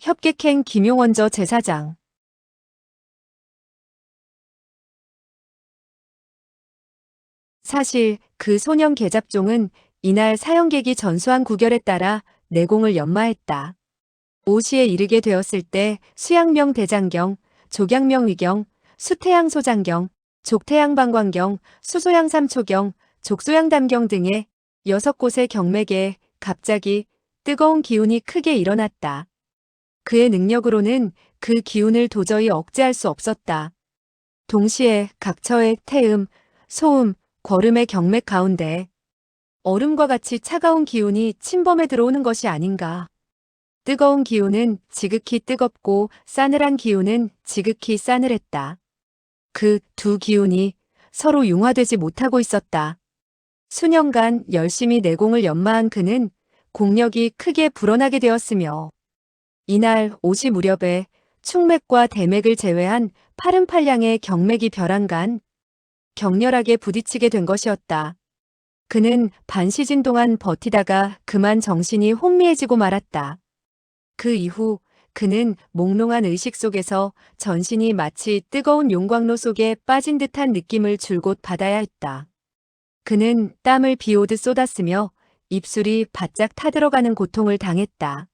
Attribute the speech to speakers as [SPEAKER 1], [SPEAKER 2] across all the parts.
[SPEAKER 1] 협객행 김용원저 제사장. 사실 그 소년 계잡종은 이날 사형객이 전수한 구결에 따라 내공을 연마했다. 오시에 이르게 되었을 때 수양명 대장경, 족양명 위경, 수태양 소장경, 족태양 방광경, 수소양 삼초경, 족소양 담경 등의 6곳의 경맥에 갑자기 뜨거운 기운이 크게 일어났다. 그의 능력으로는 그 기운을 도저히 억제할 수 없었다. 동시에 각처의 태음, 소음, 거름의 경맥 가운데 얼음과 같이 차가운 기운이 침범해 들어오는 것이 아닌가. 뜨거운 기운은 지극히 뜨겁고 싸늘한 기운은 지극히 싸늘했다. 그 두 기운이 서로 융화되지 못하고 있었다. 수년간 열심히 내공을 연마한 그는 공력이 크게 불어나게 되었으며 이날 오시 무렵에 충맥과 대맥을 제외한 88량의 경맥이 벼랑간 격렬하게 부딪히게 된 것이었다. 그는 반시진 동안 버티다가 그만 정신이 혼미해지고 말았다. 그 이후 그는 몽롱한 의식 속에서 전신이 마치 뜨거운 용광로 속에 빠진 듯한 느낌을 줄곧 받아야 했다. 그는 땀을 비오듯 쏟았으며 입술이 바짝 타들어가는 고통을 당했다.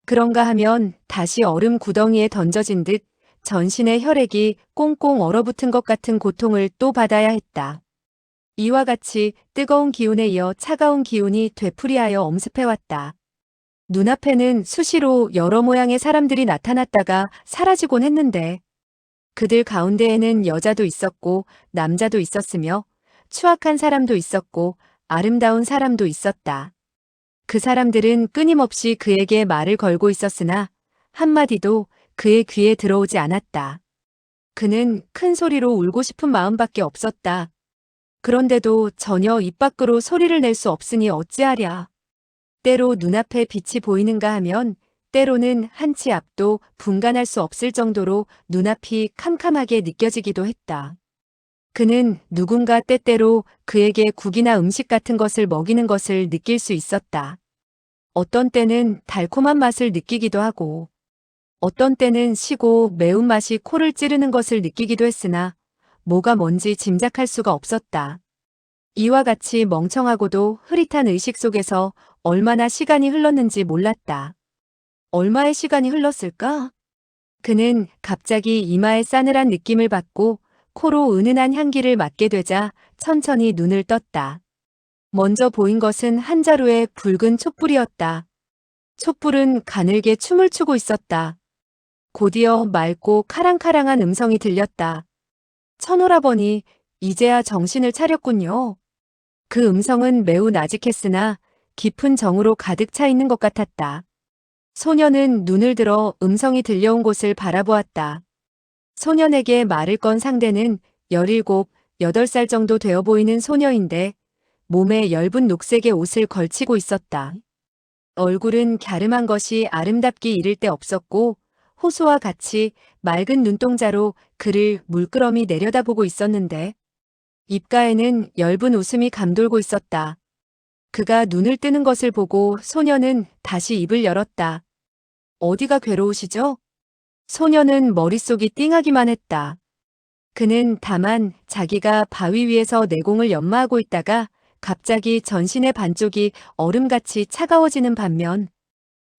[SPEAKER 1] 그런가 하면 다시 얼음 구덩이에 던져진 듯 전신의 혈액이 꽁꽁 얼어붙은 것 같은 고통을 또 받아야 했다. 이와 같이 뜨거운 기운에 이어 차가운 기운이 되풀이하여 엄습해왔다. 눈앞에는 수시로 여러 모양의 사람들이 나타났다가 사라지곤 했는데 그들 가운데에는 여자도 있었고 남자도 있었으며 추악한 사람도 있었고 아름다운 사람도 있었다. 그 사람들은 끊임없이 그에게 말을 걸고 있었으나 한마디도 그의 귀에 들어오지 않았다. 그는 큰 소리로 울고 싶은 마음밖에 없었다. 그런데도 전혀 입 밖으로 소리를 낼 수 없으니 어찌하랴. 때로 눈앞에 빛이 보이는가 하면 때로는 한 치 앞도 분간할 수 없을 정도로 눈앞이 캄캄하게 느껴지기도 했다. 그는 누군가 때때로 그에게 국이나 음식 같은 것을 먹이는 것을 느낄 수 있었다. 어떤 때는 달콤한 맛을 느끼기도 하고 어떤 때는 시고 매운맛이 코를 찌르는 것을 느끼기도 했으나 뭐가 뭔지 짐작할 수가 없었다. 이와 같이 멍청하고도 흐릿한 의식 속에서 얼마나 시간이 흘렀는지 몰랐다. 얼마의 시간이 흘렀을까? 그는 갑자기 이마에 싸늘한 느낌을 받고 코로 은은한 향기를 맡게 되자 천천히 눈을 떴다. 먼저 보인 것은 한 자루의 붉은 촛불이었다. 촛불은 가늘게 춤을 추고 있었다. 곧이어 맑고 카랑카랑한 음성이 들렸다. 천오라버니, 이제야 정신을 차렸군요. 그 음성은 매우 나직했으나 깊은 정으로 가득 차 있는 것 같았다. 소녀는 눈을 들어 음성이 들려온 곳을 바라보았다. 소년에게 말을 건 상대는 17, 8살 정도 되어 보이는 소녀인데 몸에 엷은 녹색의 옷을 걸치고 있었다. 얼굴은 갸름한 것이 아름답기 이를 데 없었고 호수와 같이 맑은 눈동자로 그를 물끄러미 내려다보고 있었는데 입가에는 엷은 웃음이 감돌고 있었다. 그가 눈을 뜨는 것을 보고 소녀는 다시 입을 열었다. 어디가 괴로우시죠? 소녀는 머릿속이 띵하기만 했다. 그는 다만 자기가 바위 위에서 내공을 연마하고 있다가 갑자기 전신의 반쪽이 얼음같이 차가워지는 반면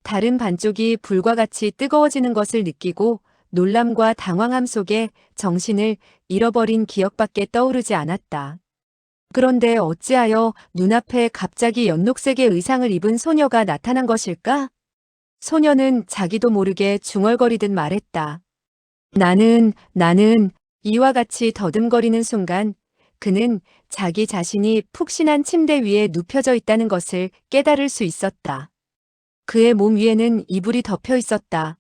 [SPEAKER 1] 다른 반쪽이 불과 같이 뜨거워지는 것을 느끼고 놀람과 당황함 속에 정신을 잃어버린 기억밖에 떠오르지 않았다. 그런데 어찌하여 눈앞에 갑자기 연녹색의 의상을 입은 소녀가 나타난 것일까? 소녀는 자기도 모르게 중얼거리듯 말했다. 나는 이와 같이 더듬거리는 순간 그는 자기 자신이 푹신한 침대 위에 눕혀져 있다는 것을 깨달을 수 있었다. 그의 몸 위에는 이불이 덮여 있었다.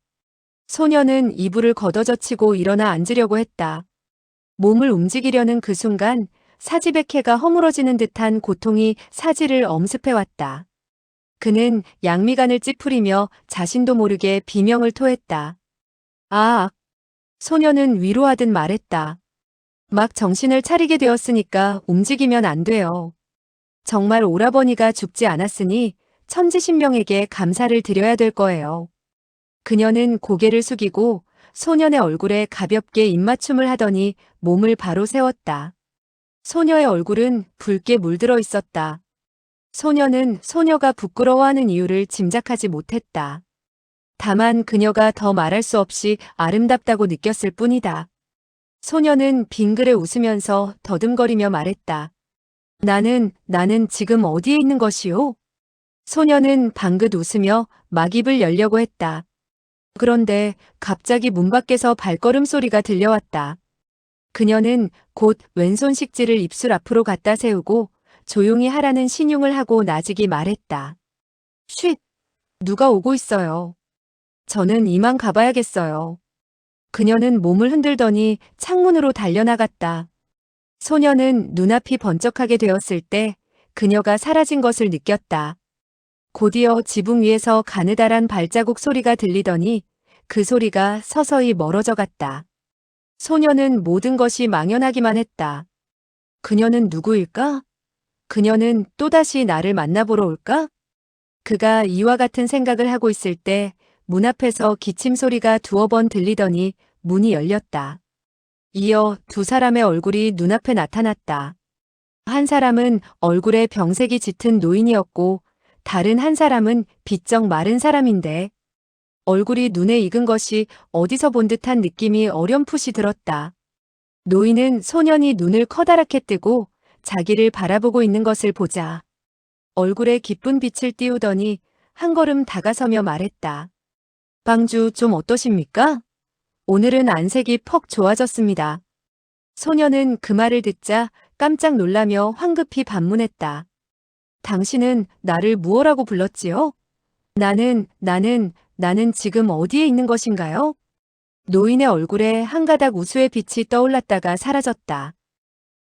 [SPEAKER 1] 소녀는 이불을 걷어젖히고 일어나 앉으려고 했다. 몸을 움직이려는 그 순간 사지백해가 허물어지는 듯한 고통이 사지를 엄습해왔다. 그는 양미간을 찌푸리며 자신도 모르게 비명을 토했다. 아! 소녀는 위로하듯 말했다. 막 정신을 차리게 되었으니까 움직이면 안 돼요. 정말 오라버니가 죽지 않았으니 천지신명에게 감사를 드려야 될 거예요. 그녀는 고개를 숙이고 소년의 얼굴에 가볍게 입맞춤을 하더니 몸을 바로 세웠다. 소녀의 얼굴은 붉게 물들어 있었다. 소녀는 소녀가 부끄러워하는 이유를 짐작하지 못했다. 다만 그녀가 더 말할 수 없이 아름답다고 느꼈을 뿐이다. 소녀는 빙그레 웃으면서 더듬거리며 말했다. 나는 지금 어디에 있는 것이오? 소녀는 방긋 웃으며 막 입을 열려고 했다. 그런데 갑자기 문 밖에서 발걸음 소리가 들려왔다. 그녀는 곧 왼손 식지를 입술 앞으로 갖다 세우고 조용히 하라는 신용을 하고 나직이 말했다. 쉿! 누가 오고 있어요. 저는 이만 가봐야겠어요. 그녀는 몸을 흔들더니 창문으로 달려나갔다. 소녀는 눈앞이 번쩍하게 되었을 때 그녀가 사라진 것을 느꼈다. 곧이어 지붕 위에서 가느다란 발자국 소리가 들리더니 그 소리가 서서히 멀어져 갔다. 소녀는 모든 것이 망연하기만 했다. 그녀는 누구일까? 그녀는 또다시 나를 만나보러 올까? 그가 이와 같은 생각을 하고 있을 때 문 앞에서 기침 소리가 두어 번 들리더니 문이 열렸다. 이어 두 사람의 얼굴이 눈앞에 나타났다. 한 사람은 얼굴에 병색이 짙은 노인이었고 다른 한 사람은 비쩍 마른 사람인데 얼굴이 눈에 익은 것이 어디서 본 듯한 느낌이 어렴풋이 들었다. 노인은 소년이 눈을 커다랗게 뜨고 자기를 바라보고 있는 것을 보자 얼굴에 기쁜 빛을 띄우더니 한 걸음 다가서며 말했다. 방주 좀 어떠십니까? 오늘은 안색이 퍽 좋아졌습니다. 소년은 그 말을 듣자 깜짝 놀라며 황급히 반문했다. 당신은 나를 무엇라고 불렀지요? 나는 지금 어디에 있는 것인가요? 노인의 얼굴에 한 가닥 우수의 빛이 떠올랐다가 사라졌다.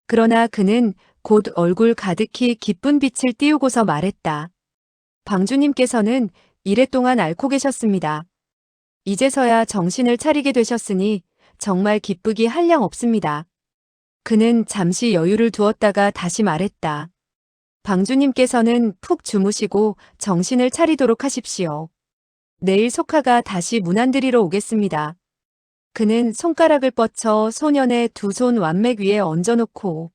[SPEAKER 1] 그러나 그는 곧 얼굴 가득히 기쁜 빛을 띄우고서 말했다. 방주님께서는 이랫동안 앓고 계셨습니다. 이제서야 정신을 차리게 되셨으니 정말 기쁘기 한량 없습니다. 그는 잠시 여유를 두었다가 다시 말했다. 방주님께서는 푹 주무시고 정신을 차리도록 하십시오. 내일 소카가 다시 문안드리러 오겠습니다. 그는 손가락을 뻗쳐 소년의 두 손 완맥 위에 얹어놓고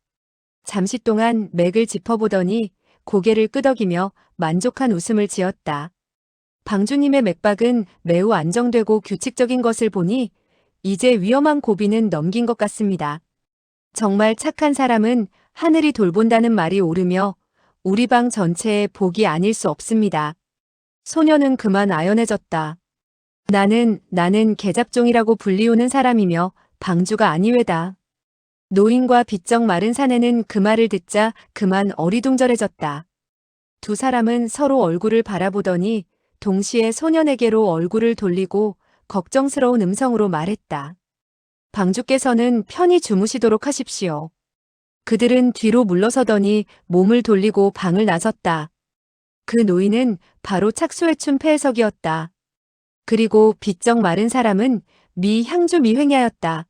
[SPEAKER 1] 잠시 동안 맥을 짚어보더니 고개를 끄덕이며 만족한 웃음을 지었다. 방주님의 맥박은 매우 안정되고 규칙적인 것을 보니 이제 위험한 고비는 넘긴 것 같습니다. 정말 착한 사람은 하늘이 돌본다는 말이 옳으며 우리 방 전체의 복이 아닐 수 없습니다. 소녀는 그만 아연해졌다. 나는 계잡종이라고 불리우는 사람이며 방주가 아니외다. 노인과 비쩍 마른 사내는 그 말을 듣자 그만 어리둥절해졌다. 두 사람은 서로 얼굴을 바라보더니 동시에 소년에게로 얼굴을 돌리고 걱정스러운 음성으로 말했다. 방주께서는 편히 주무시도록 하십시오. 그들은 뒤로 물러서더니 몸을 돌리고 방을 나섰다. 그 노인은 바로 착수해춘 폐해석이었다. 그리고 비쩍 마른 사람은 미 향주 미횡야였다.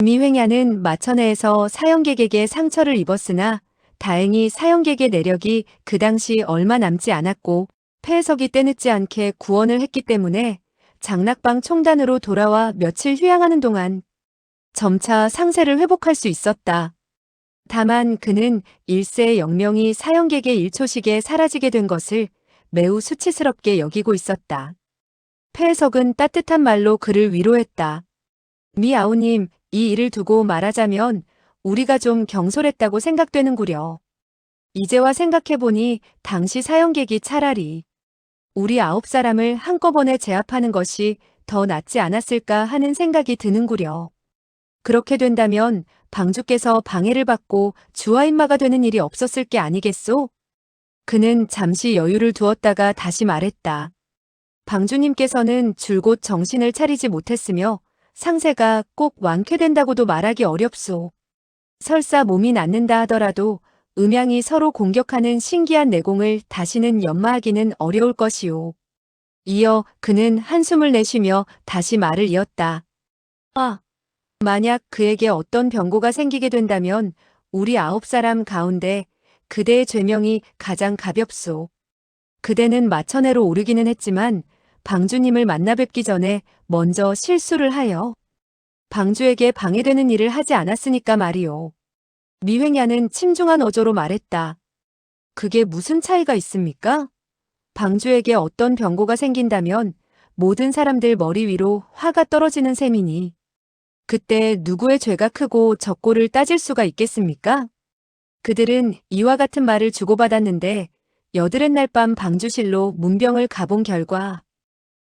[SPEAKER 1] 미횡야는 마천회에서 사형객에게 상처를 입었으나 다행히 사형객의 내력이 그 당시 얼마 남지 않았고 폐해석이 때늦지 않게 구원을 했기 때문에 장락방 총단으로 돌아와 며칠 휴양하는 동안 점차 상세를 회복할 수 있었다. 다만 그는 일세의 영명이 사형객의 일초식에 사라지게 된 것을 매우 수치스럽게 여기고 있었다. 폐해석은 따뜻한 말로 그를 위로했다. 미아우님, 이 일을 두고 말하자면 우리가 좀 경솔했다고 생각되는구려. 이제와 생각해보니 당시 사형객이 차라리 우리 9사람을 한꺼번에 제압하는 것이 더 낫지 않았을까 하는 생각이 드는구려. 그렇게 된다면 방주께서 방해를 받고 주화인마가 되는 일이 없었을 게 아니겠소? 그는 잠시 여유를 두었다가 다시 말했다. 방주님께서는 줄곧 정신을 차리지 못했으며 상세가 꼭 완쾌된다고도 말하기 어렵소. 설사 몸이 낫는다 하더라도 음양이 서로 공격하는 신기한 내공을 다시는 연마하기는 어려울 것이오. 이어 그는 한숨을 내쉬며 다시 말을 이었다. 만약 그에게 어떤 병고가 생기게 된다면 우리 9사람 가운데 그대의 죄명이 가장 가볍소. 그대는 마천회로 오르기는 했지만 방주님을 만나 뵙기 전에 먼저 실수를 하여 방주에게 방해되는 일을 하지 않았으니까 말이오. 미획야는 침중한 어조로 말했다. 그게 무슨 차이가 있습니까? 방주에게 어떤 병고가 생긴다면 모든 사람들 머리 위로 화가 떨어지는 셈이니 그때 누구의 죄가 크고 적고를 따질 수가 있겠습니까? 그들은 이와 같은 말을 주고받았는데 여드렛 날 밤 방주실로 문병을 가본 결과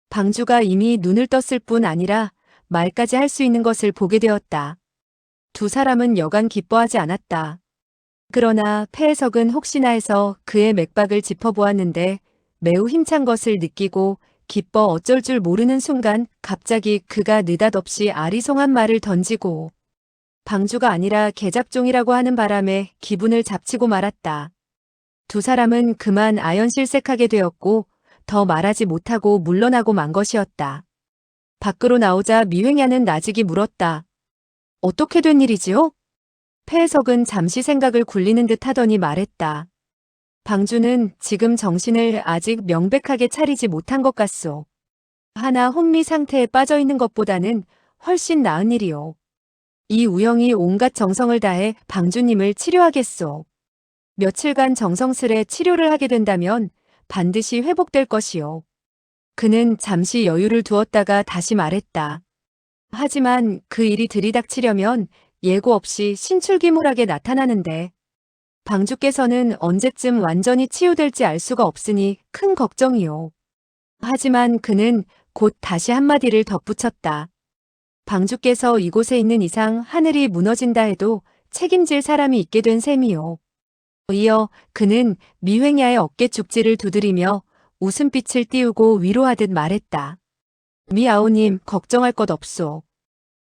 [SPEAKER 1] 방주가 이미 눈을 떴을 뿐 아니라 말까지 할 수 있는 것을 보게 되었다. 두 사람은 여간 기뻐하지 않았다. 그러나 폐해석은 혹시나 해서 그의 맥박을 짚어보았는데 매우 힘찬 것을 느끼고 기뻐 어쩔 줄 모르는 순간 갑자기 그가 느닷없이 아리송한 말을 던지고 방주가 아니라 계잡종이라고 하는 바람에 기분을 잡치고 말았다. 두 사람은 그만 아연실색하게 되었고 더 말하지 못하고 물러나고 만 것이었다. 밖으로 나오자 미획야는 나직이 물었다. 어떻게 된 일이지요? 폐해석은 잠시 생각을 굴리는 듯 하더니 말했다. 방주는 지금 정신을 아직 명백하게 차리지 못한 것 같소. 하나 혼미 상태에 빠져 있는 것보다는 훨씬 나은 일이오. 이 우영이 온갖 정성을 다해 방주님을 치료하겠소. 며칠간 정성스레 치료를 하게 된다면 반드시 회복될 것이오. 그는 잠시 여유를 두었다가 다시 말했다. 하지만 그 일이 들이닥치려면 예고 없이 신출귀몰하게 나타나는데 방주께서는 언제쯤 완전히 치유될지 알 수가 없으니 큰 걱정이오. 하지만 그는 곧 다시 한마디를 덧붙였다. 방주께서 이곳에 있는 이상 하늘이 무너진다 해도 책임질 사람이 있게 된 셈이오. 이어 그는 미획야의 어깨 축지를 두드리며 웃음빛을 띄우고 위로하듯 말했다. 미아오님, 걱정할 것 없소.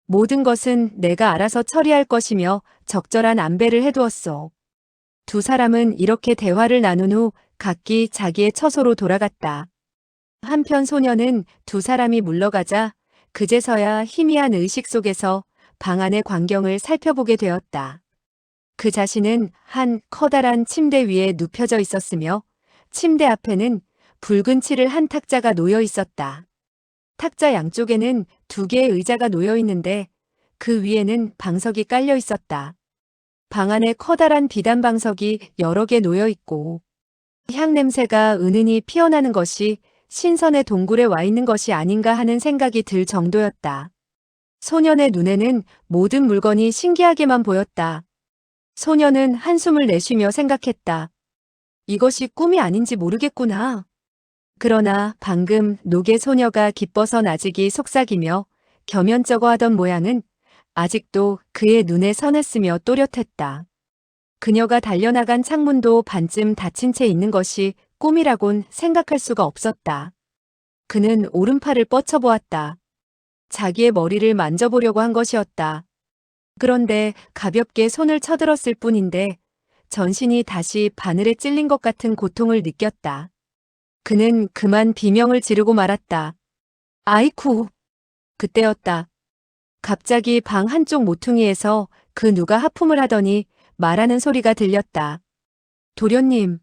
[SPEAKER 1] 모든 것은 내가 알아서 처리할 것이며 적절한 안배를 해두었소. 두 사람은 이렇게 대화를 나눈 후 각기 자기의 처소로 돌아갔다. 한편 소녀는 두 사람이 물러가자 그제서야 희미한 의식 속에서 방 안의 광경을 살펴보게 되었다. 그 자신은 한 커다란 침대 위에 눕혀져 있었으며 침대 앞에는 붉은 칠을 한 탁자가 놓여 있었다. 탁자 양쪽에는 두 개의 의자가 놓여 있는데 그 위에는 방석이 깔려 있었다. 방 안에 커다란 비단 방석이 여러 개 놓여 있고 향 냄새가 은은히 피어나는 것이 신선의 동굴에 와 있는 것이 아닌가 하는 생각이 들 정도였다. 소년의 눈에는 모든 물건이 신기하게만 보였다. 소년은 한숨을 내쉬며 생각했다. 이것이 꿈이 아닌지 모르겠구나. 그러나 방금 녹의 소녀가 기뻐서 나직이 속삭이며 겸연쩍어 하던 모양은 아직도 그의 눈에 선했으며 또렷했다. 그녀가 달려나간 창문도 반쯤 닫힌 채 있는 것이 꿈이라곤 생각할 수가 없었다. 그는 오른팔을 뻗쳐보았다. 자기의 머리를 만져보려고 한 것이었다. 그런데 가볍게 손을 쳐들었을 뿐인데 전신이 다시 바늘에 찔린 것 같은 고통을 느꼈다. 그는 그만 비명을 지르고 말았다. 아이쿠! 그때였다. 갑자기 방 한쪽 모퉁이에서 그 누가 하품을 하더니 말하는 소리가 들렸다. 도련님,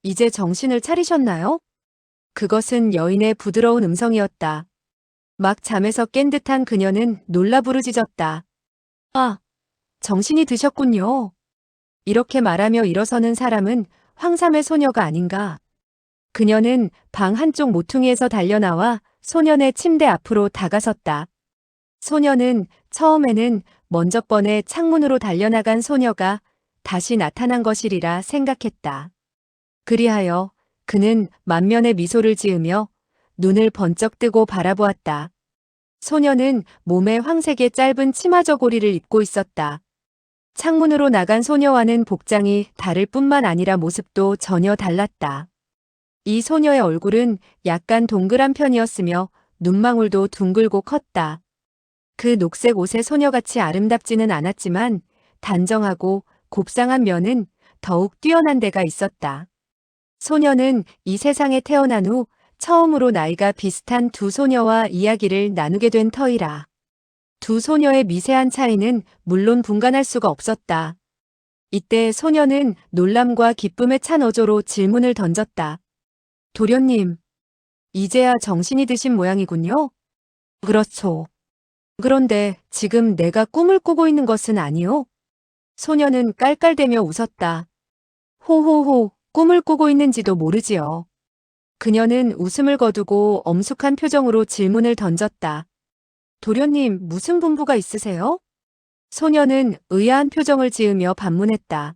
[SPEAKER 1] 이제 정신을 차리셨나요? 그것은 여인의 부드러운 음성이었다. 막 잠에서 깬 듯한 그녀는 놀라 부르짖었다. 아, 정신이 드셨군요. 이렇게 말하며 일어서는 사람은 황삼의 소녀가 아닌가. 그녀는 방 한쪽 모퉁이에서 달려나와 소년의 침대 앞으로 다가섰다. 소녀는 처음에는 먼저 번에 창문으로 달려나간 소녀가 다시 나타난 것이리라 생각했다. 그리하여 그는 만면에 미소를 지으며 눈을 번쩍 뜨고 바라보았다. 소녀는 몸에 황색의 짧은 치마 저고리를 입고 있었다. 창문으로 나간 소녀와는 복장이 다를 뿐만 아니라 모습도 전혀 달랐다. 이 소녀의 얼굴은 약간 동그란 편이었으며 눈망울도 둥글고 컸다. 그 녹색 옷의 소녀같이 아름답지는 않았지만 단정하고 곱상한 면은 더욱 뛰어난 데가 있었다. 소녀는 이 세상에 태어난 후 처음으로 나이가 비슷한 두 소녀와 이야기를 나누게 된 터이라. 두 소녀의 미세한 차이는 물론 분간할 수가 없었다. 이때 소녀는 놀람과 기쁨에 찬 어조로 질문을 던졌다. 도련님, 이제야 정신이 드신 모양이군요. 그렇죠. 그런데 지금 내가 꿈을 꾸고 있는 것은 아니요? 소녀는 깔깔대며 웃었다. 호호호, 꿈을 꾸고 있는지도 모르지요. 그녀는 웃음을 거두고 엄숙한 표정으로 질문을 던졌다. 도련님, 무슨 분부가 있으세요? 소녀는 의아한 표정을 지으며 반문했다.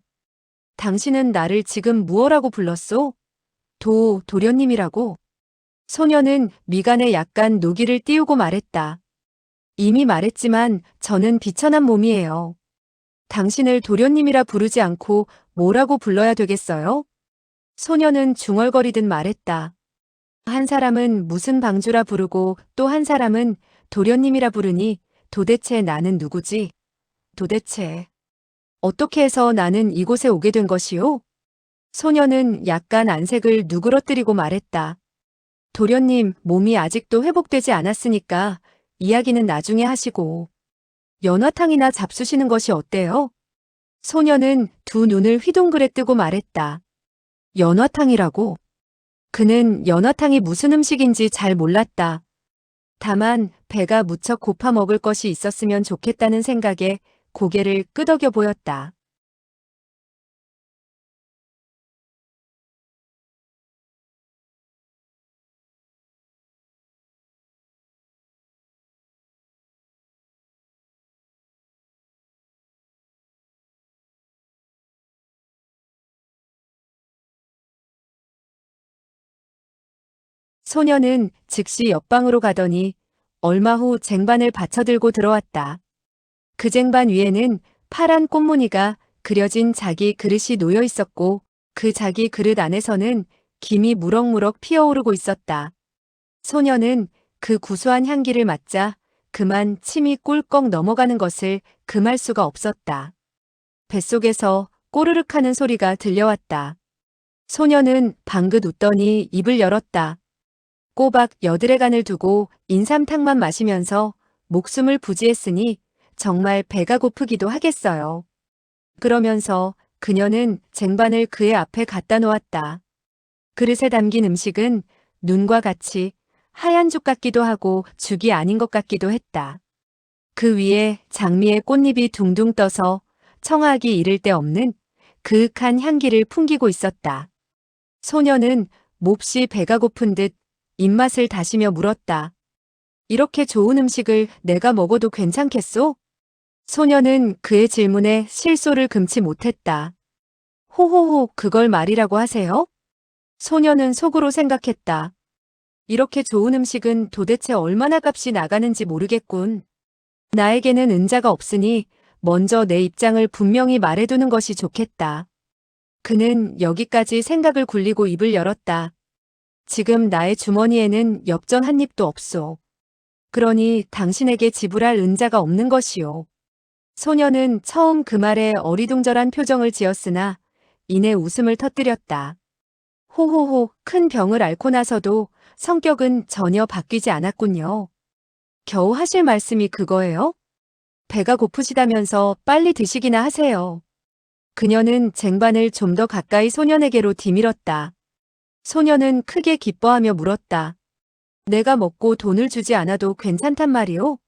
[SPEAKER 1] 당신은 나를 지금 무엇라고 불렀소? 도련님이라고. 소녀는 미간에 약간 노기를 띄우고 말했다. 이미 말했지만 저는 비천한 몸이에요. 당신을 도련님이라 부르지 않고 뭐라고 불러야 되겠어요? 소녀는 중얼거리듯 말했다. 한 사람은 무슨 방주라 부르고 또 한 사람은 도련님이라 부르니 도대체 나는 누구지? 도대체 어떻게 해서 나는 이곳에 오게 된 것이오? 소녀는 약간 안색을 누그러뜨리고 말했다. 도련님, 몸이 아직도 회복되지 않았으니까 이야기는 나중에 하시고 연화탕이나 잡수시는 것이 어때요? 소녀는 두 눈을 휘둥그레 뜨고 말했다. 연화탕이라고? 그는 연화탕이 무슨 음식인지 잘 몰랐다. 다만 배가 무척 고파 먹을 것이 있었으면 좋겠다는 생각에 고개를 끄덕여 보였다. 소녀는 즉시 옆방으로 가더니 얼마 후 쟁반을 받쳐들고 들어왔다. 그 쟁반 위에는 파란 꽃무늬가 그려진 자기 그릇이 놓여 있었고 그 자기 그릇 안에서는 김이 무럭무럭 피어오르고 있었다. 소녀는 그 구수한 향기를 맡자 그만 침이 꿀꺽 넘어가는 것을 금할 수가 없었다. 뱃속에서 꼬르륵 하는 소리가 들려왔다. 소녀는 방긋 웃더니 입을 열었다. 꼬박 여드레 간을 두고 인삼탕만 마시면서 목숨을 부지했으니 정말 배가 고프기도 하겠어요. 그러면서 그녀는 쟁반을 그의 앞에 갖다 놓았다. 그릇에 담긴 음식은 눈과 같이 하얀 죽 같기도 하고 죽이 아닌 것 같기도 했다. 그 위에 장미의 꽃잎이 둥둥 떠서 청하기 이를 데 없는 그윽한 향기를 풍기고 있었다. 소녀는 몹시 배가 고픈 듯 입맛을 다시며 물었다. 이렇게 좋은 음식을 내가 먹어도 괜찮겠소? 소녀는 그의 질문에 실소를 금치 못했다. 호호호, 그걸 말이라고 하세요? 소녀는 속으로 생각했다. 이렇게 좋은 음식은 도대체 얼마나 값이 나가는지 모르겠군. 나에게는 은자가 없으니 먼저 내 입장을 분명히 말해두는 것이 좋겠다. 그는 여기까지 생각을 굴리고 입을 열었다. 지금 나의 주머니에는 엽전 한 입도 없소. 그러니 당신에게 지불할 은자가 없는 것이오. 소녀는 처음 그 말에 어리둥절한 표정을 지었으나 이내 웃음을 터뜨렸다. 호호호, 큰 병을 앓고 나서도 성격은 전혀 바뀌지 않았군요. 겨우 하실 말씀이 그거예요? 배가 고프시다면서 빨리 드시기나 하세요. 그녀는 쟁반을 좀 더 가까이 소년에게로 디밀었다. 소녀는 크게 기뻐하며 물었다. 내가 먹고 돈을 주지 않아도 괜찮단 말이오?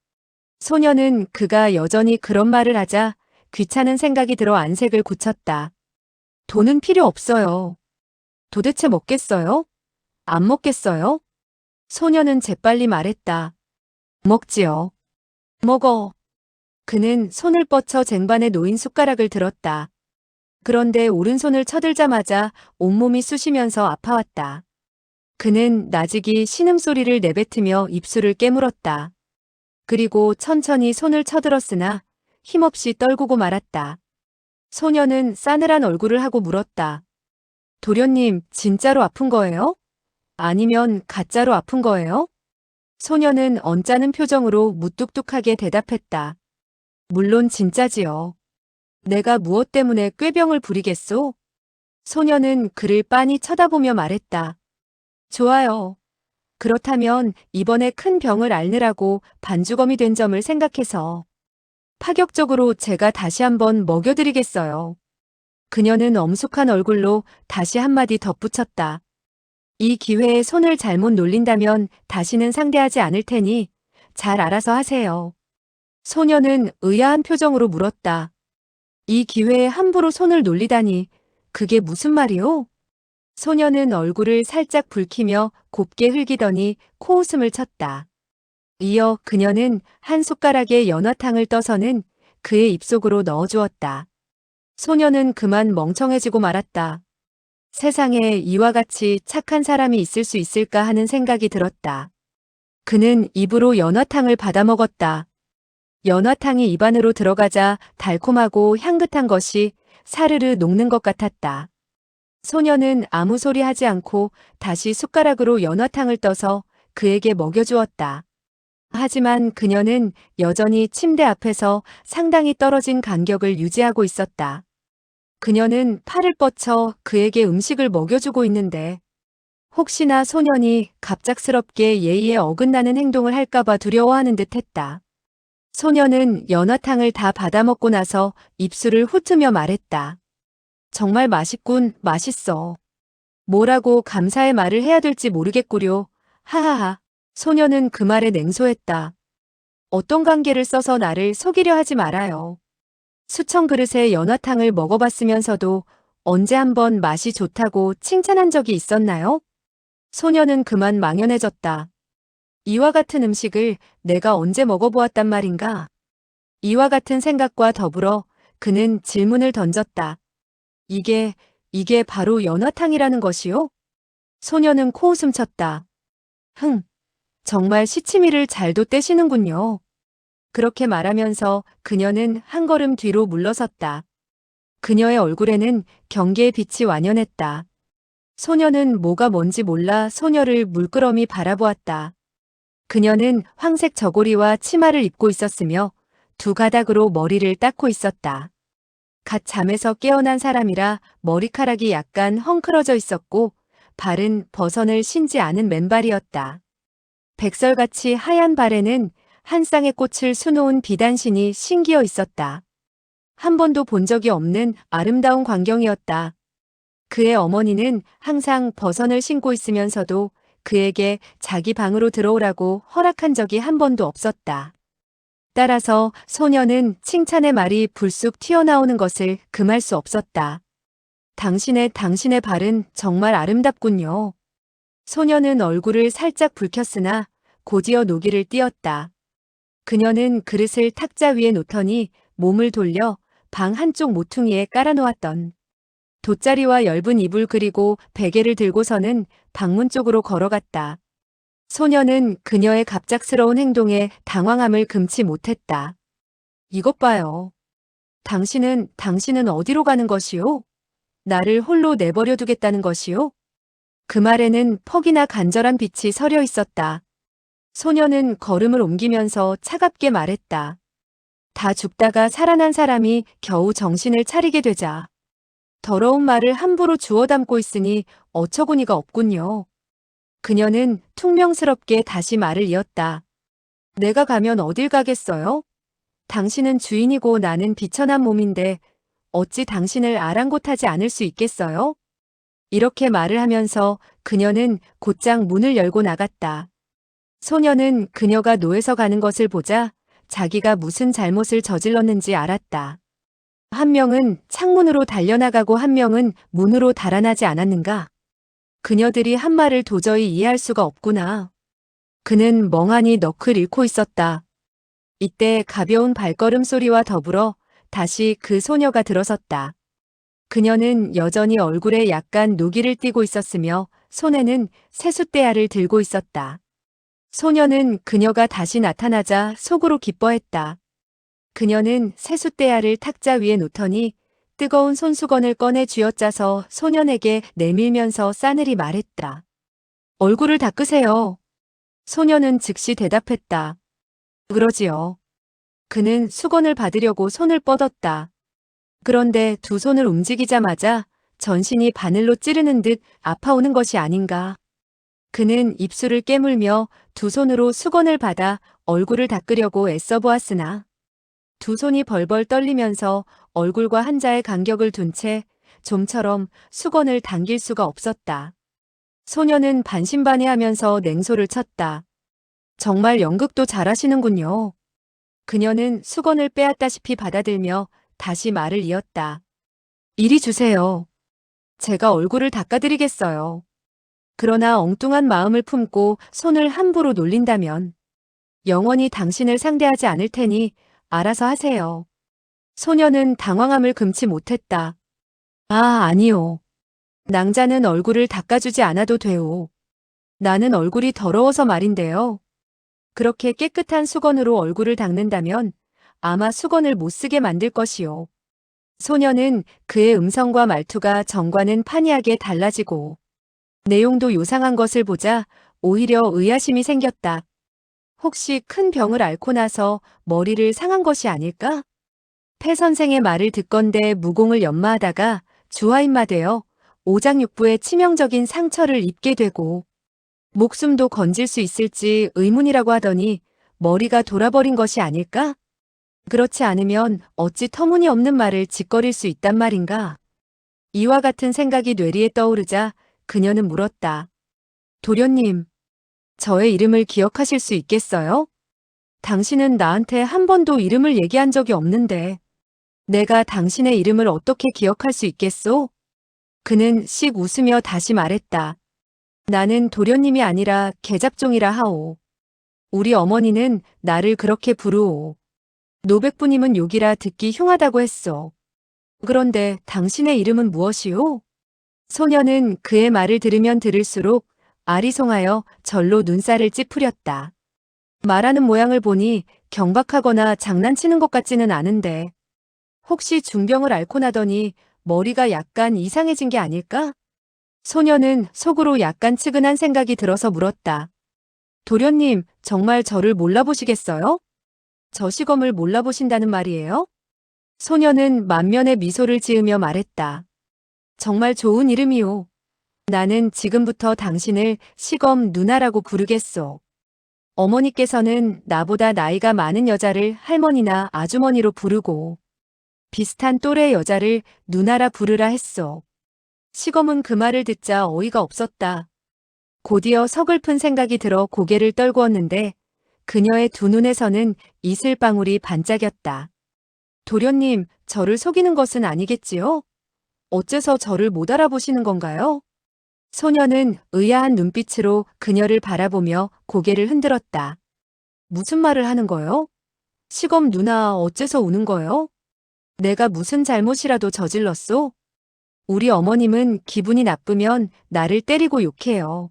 [SPEAKER 1] 소녀는 그가 여전히 그런 말을 하자 귀찮은 생각이 들어 안색을 굳혔다. 돈은 필요 없어요. 도대체 먹겠어요? 안 먹겠어요? 소녀는 재빨리 말했다. 먹지요. 먹어. 그는 손을 뻗쳐 쟁반에 놓인 숟가락을 들었다. 그런데 오른손을 쳐들자마자 온몸이 쑤시면서 아파왔다. 그는 나직이 신음소리를 내뱉으며 입술을 깨물었다. 그리고 천천히 손을 쳐들었으나 힘없이 떨구고 말았다. 소녀는 싸늘한 얼굴을 하고 물었다. 도련님, 진짜로 아픈 거예요? 아니면 가짜로 아픈 거예요? 소녀는 언짢은 표정으로 무뚝뚝하게 대답했다. 물론 진짜지요. 내가 무엇 때문에 꾀병을 부리겠소? 소녀는 그를 빤히 쳐다보며 말했다. 좋아요. 그렇다면 이번에 큰 병을 앓느라고 반주검이 된 점을 생각해서 파격적으로 제가 다시 한번 먹여드리겠어요. 그녀는 엄숙한 얼굴로 다시 한마디 덧붙였다. 이 기회에 손을 잘못 놀린다면 다시는 상대하지 않을 테니 잘 알아서 하세요. 소녀는 의아한 표정으로 물었다. 이 기회에 함부로 손을 놀리다니 그게 무슨 말이오? 소녀는 얼굴을 살짝 붉히며 곱게 흘기더니 코웃음을 쳤다. 이어 그녀는 한 숟가락에 연어탕을 떠서는 그의 입속으로 넣어주었다. 소녀는 그만 멍청해지고 말았다. 세상에 이와 같이 착한 사람이 있을 수 있을까 하는 생각이 들었다. 그는 입으로 연어탕을 받아먹었다. 연어탕이 입안으로 들어가자 달콤하고 향긋한 것이 사르르 녹는 것 같았다. 소녀는 아무 소리 하지 않고 다시 숟가락으로 연어탕을 떠서 그에게 먹여주었다. 하지만 그녀는 여전히 침대 앞에서 상당히 떨어진 간격을 유지하고 있었다. 그녀는 팔을 뻗쳐 그에게 음식을 먹여주고 있는데 혹시나 소년이 갑작스럽게 예의에 어긋나는 행동을 할까봐 두려워하는 듯 했다. 소녀는 연어탕을 다 받아먹고 나서 입술을 훑으며 말했다. 정말 맛있군, 맛있어. 뭐라고 감사의 말을 해야 될지 모르겠구려. 하하하. 소녀는 그 말에 냉소했다. 어떤 관계를 써서 나를 속이려 하지 말아요. 수천 그릇의 연어탕을 먹어봤으면서도 언제 한번 맛이 좋다고 칭찬한 적이 있었나요? 소녀는 그만 망연해졌다. 이와 같은 음식을 내가 언제 먹어보았단 말인가? 이와 같은 생각과 더불어 그는 질문을 던졌다. 이게 바로 연어탕이라는 것이요? 소녀는 코웃음 쳤다. 정말 시치미를 잘도 떼시는군요. 그렇게 말하면서 그녀는 한 걸음 뒤로 물러섰다. 그녀의 얼굴에는 경계의 빛이 완연했다. 소녀는 뭐가 뭔지 몰라 소녀를 물끄러미 바라보았다. 그녀는 황색 저고리와 치마를 입고 있었으며 두 가닥으로 머리를 닦고 있었다. 갓 잠에서 깨어난 사람이라 머리카락이 약간 헝클어져 있었고 발은 버선을 신지 않은 맨발이었다. 백설같이 하얀 발에는 한 쌍의 꽃을 수놓은 비단신이 신기어 있었다. 한 번도 본 적이 없는 아름다운 광경이었다. 그의 어머니는 항상 버선을 신고 있으면서도 그에게 자기 방으로 들어오라고 허락한 적이 한 번도 없었다. 따라서 소녀는 칭찬의 말이 불쑥 튀어나오는 것을 금할 수 없었다. 당신의 발은 정말 아름답군요. 소녀는 얼굴을 살짝 붉혔으나 곧이어 노기를 띄었다. 그녀는 그릇을 탁자 위에 놓더니 몸을 돌려 방 한쪽 모퉁이에 깔아놓았던 돗자리와 엷은 이불 그리고 베개를 들고서는 방문 쪽으로 걸어갔다. 소녀는 그녀의 갑작스러운 행동에 당황함을 금치 못했다. 이것 봐요. 당신은 어디로 가는 것이오? 나를 홀로 내버려 두겠다는 것이오? 그 말에는 퍽이나 간절한 빛이 서려 있었다. 소녀는 걸음을 옮기면서 차갑게 말했다. 다 죽다가 살아난 사람이 겨우 정신을 차리게 되자. 더러운 말을 함부로 주워 담고 있으니 어처구니가 없군요. 그녀는 퉁명스럽게 다시 말을 이었다. 내가 가면 어딜 가겠어요? 당신은 주인이고 나는 비천한 몸인데 어찌 당신을 아랑곳하지 않을 수 있겠어요? 이렇게 말을 하면서 그녀는 곧장 문을 열고 나갔다. 소녀는 그녀가 노에서 가는 것을 보자 자기가 무슨 잘못을 저질렀는지 알았다. 한 명은 창문으로 달려나가고 한 명은 문으로 달아나지 않았는가? 그녀들이 한 말을 도저히 이해할 수가 없구나. 그는 멍하니 넋을 잃고 있었다. 이때 가벼운 발걸음 소리와 더불어 다시 그 소녀가 들어섰다. 그녀는 여전히 얼굴에 약간 노기를 띠고 있었으며 손에는 세숫대야를 들고 있었다. 소녀는 그녀가 다시 나타나자 속으로 기뻐했다. 그녀는 세숫대야를 탁자 위에 놓더니 뜨거운 손수건을 꺼내 쥐어짜서 소년에게 내밀면서 싸늘히 말했다. 얼굴을 닦으세요. 소녀는 즉시 대답했다. 그러지요. 그는 수건을 받으려고 손을 뻗었다. 그런데 두 손을 움직이자마자 전신이 바늘로 찌르는 듯 아파오는 것이 아닌가. 그는 입술을 깨물며 두 손으로 수건을 받아 얼굴을 닦으려고 애써 보았으나 두 손이 벌벌 떨리면서 얼굴과 한자의 간격을 둔 채 좀처럼 수건을 당길 수가 없었다. 소녀는 반신반의하면서 냉소를 쳤다. 정말 연극도 잘하시는군요. 그녀는 수건을 빼앗다시피 받아들며 다시 말을 이었다. 이리 주세요. 제가 얼굴을 닦아드리겠어요. 그러나 엉뚱한 마음을 품고 손을 함부로 놀린다면 영원히 당신을 상대하지 않을 테니 알아서 하세요. 소녀는 당황함을 금치 못했다. 아, 아니요. 낭자는 얼굴을 닦아주지 않아도 돼요. 나는 얼굴이 더러워서 말인데요. 그렇게 깨끗한 수건으로 얼굴을 닦는다면 아마 수건을 못 쓰게 만들 것이요. 소녀는 그의 음성과 말투가 전과는 판이하게 달라지고 내용도 요상한 것을 보자 오히려 의아심이 생겼다. 혹시 큰 병을 앓고 나서 머리를 상한 것이 아닐까? 폐 선생의 말을 듣건대 무공을 연마하다가 주화인마되어 오장육부에 치명적인 상처를 입게 되고 목숨도 건질 수 있을지 의문이라고 하더니 머리가 돌아버린 것이 아닐까? 그렇지 않으면 어찌 터무니없는 말을 짓거릴 수 있단 말인가? 이와 같은 생각이 뇌리에 떠오르자 그녀는 물었다. 도련님, 저의 이름을 기억하실 수 있겠어요? 당신은 나한테 한 번도 이름을 얘기한 적이 없는데 내가 당신의 이름을 어떻게 기억할 수 있겠소? 그는 씩 웃으며 다시 말했다. 나는 도련님이 아니라 계잡종이라 하오. 우리 어머니는 나를 그렇게 부르오. 노백부님은 욕이라 듣기 흉하다고 했소. 그런데 당신의 이름은 무엇이오? 소녀는 그의 말을 들으면 들을수록 아리송하여 절로 눈살을 찌푸렸다. 말하는 모양을 보니 경박하거나 장난치는 것 같지는 않은데 혹시 중병을 앓고 나더니 머리가 약간 이상해진 게 아닐까? 소녀는 속으로 약간 측은한 생각이 들어서 물었다. 도련님, 정말 저를 몰라보시겠어요? 저 시검을 몰라보신다는 말이에요? 소녀는 만면의 미소를 지으며 말했다. 정말 좋은 이름이오. 나는 지금부터 당신을 시검 누나라고 부르겠소. 어머니께서는 나보다 나이가 많은 여자를 할머니나 아주머니로 부르고 비슷한 또래 여자를 누나라 부르라 했소. 시검은 그 말을 듣자 어이가 없었다. 곧이어 서글픈 생각이 들어 고개를 떨구었는데 그녀의 두 눈에서는 이슬방울이 반짝였다. 도련님, 저를 속이는 것은 아니겠지요? 어째서 저를 못 알아보시는 건가요? 소녀는 의아한 눈빛으로 그녀를 바라보며 고개를 흔들었다. 무슨 말을 하는 거요? 시검 누나 어째서 우는 거요? 내가 무슨 잘못이라도 저질렀소? 우리 어머님은 기분이 나쁘면 나를 때리고 욕해요.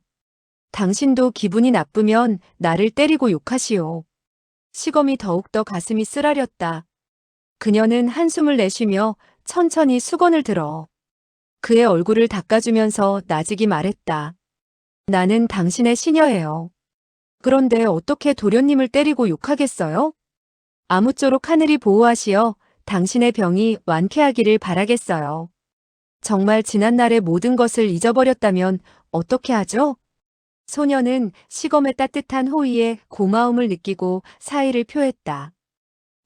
[SPEAKER 1] 당신도 기분이 나쁘면 나를 때리고 욕하시오. 시검이 더욱더 가슴이 쓰라렸다. 그녀는 한숨을 내쉬며 천천히 수건을 들어 그의 얼굴을 닦아주면서 나직이 말했다. 나는 당신의 시녀예요. 그런데 어떻게 도련님을 때리고 욕하겠어요? 아무쪼록 하늘이 보호하시어 당신의 병이 완쾌하기를 바라겠어요. 정말 지난날의 모든 것을 잊어버렸다면 어떻게 하죠? 소녀는 시검의 따뜻한 호의에 고마움을 느끼고 사의를 표했다.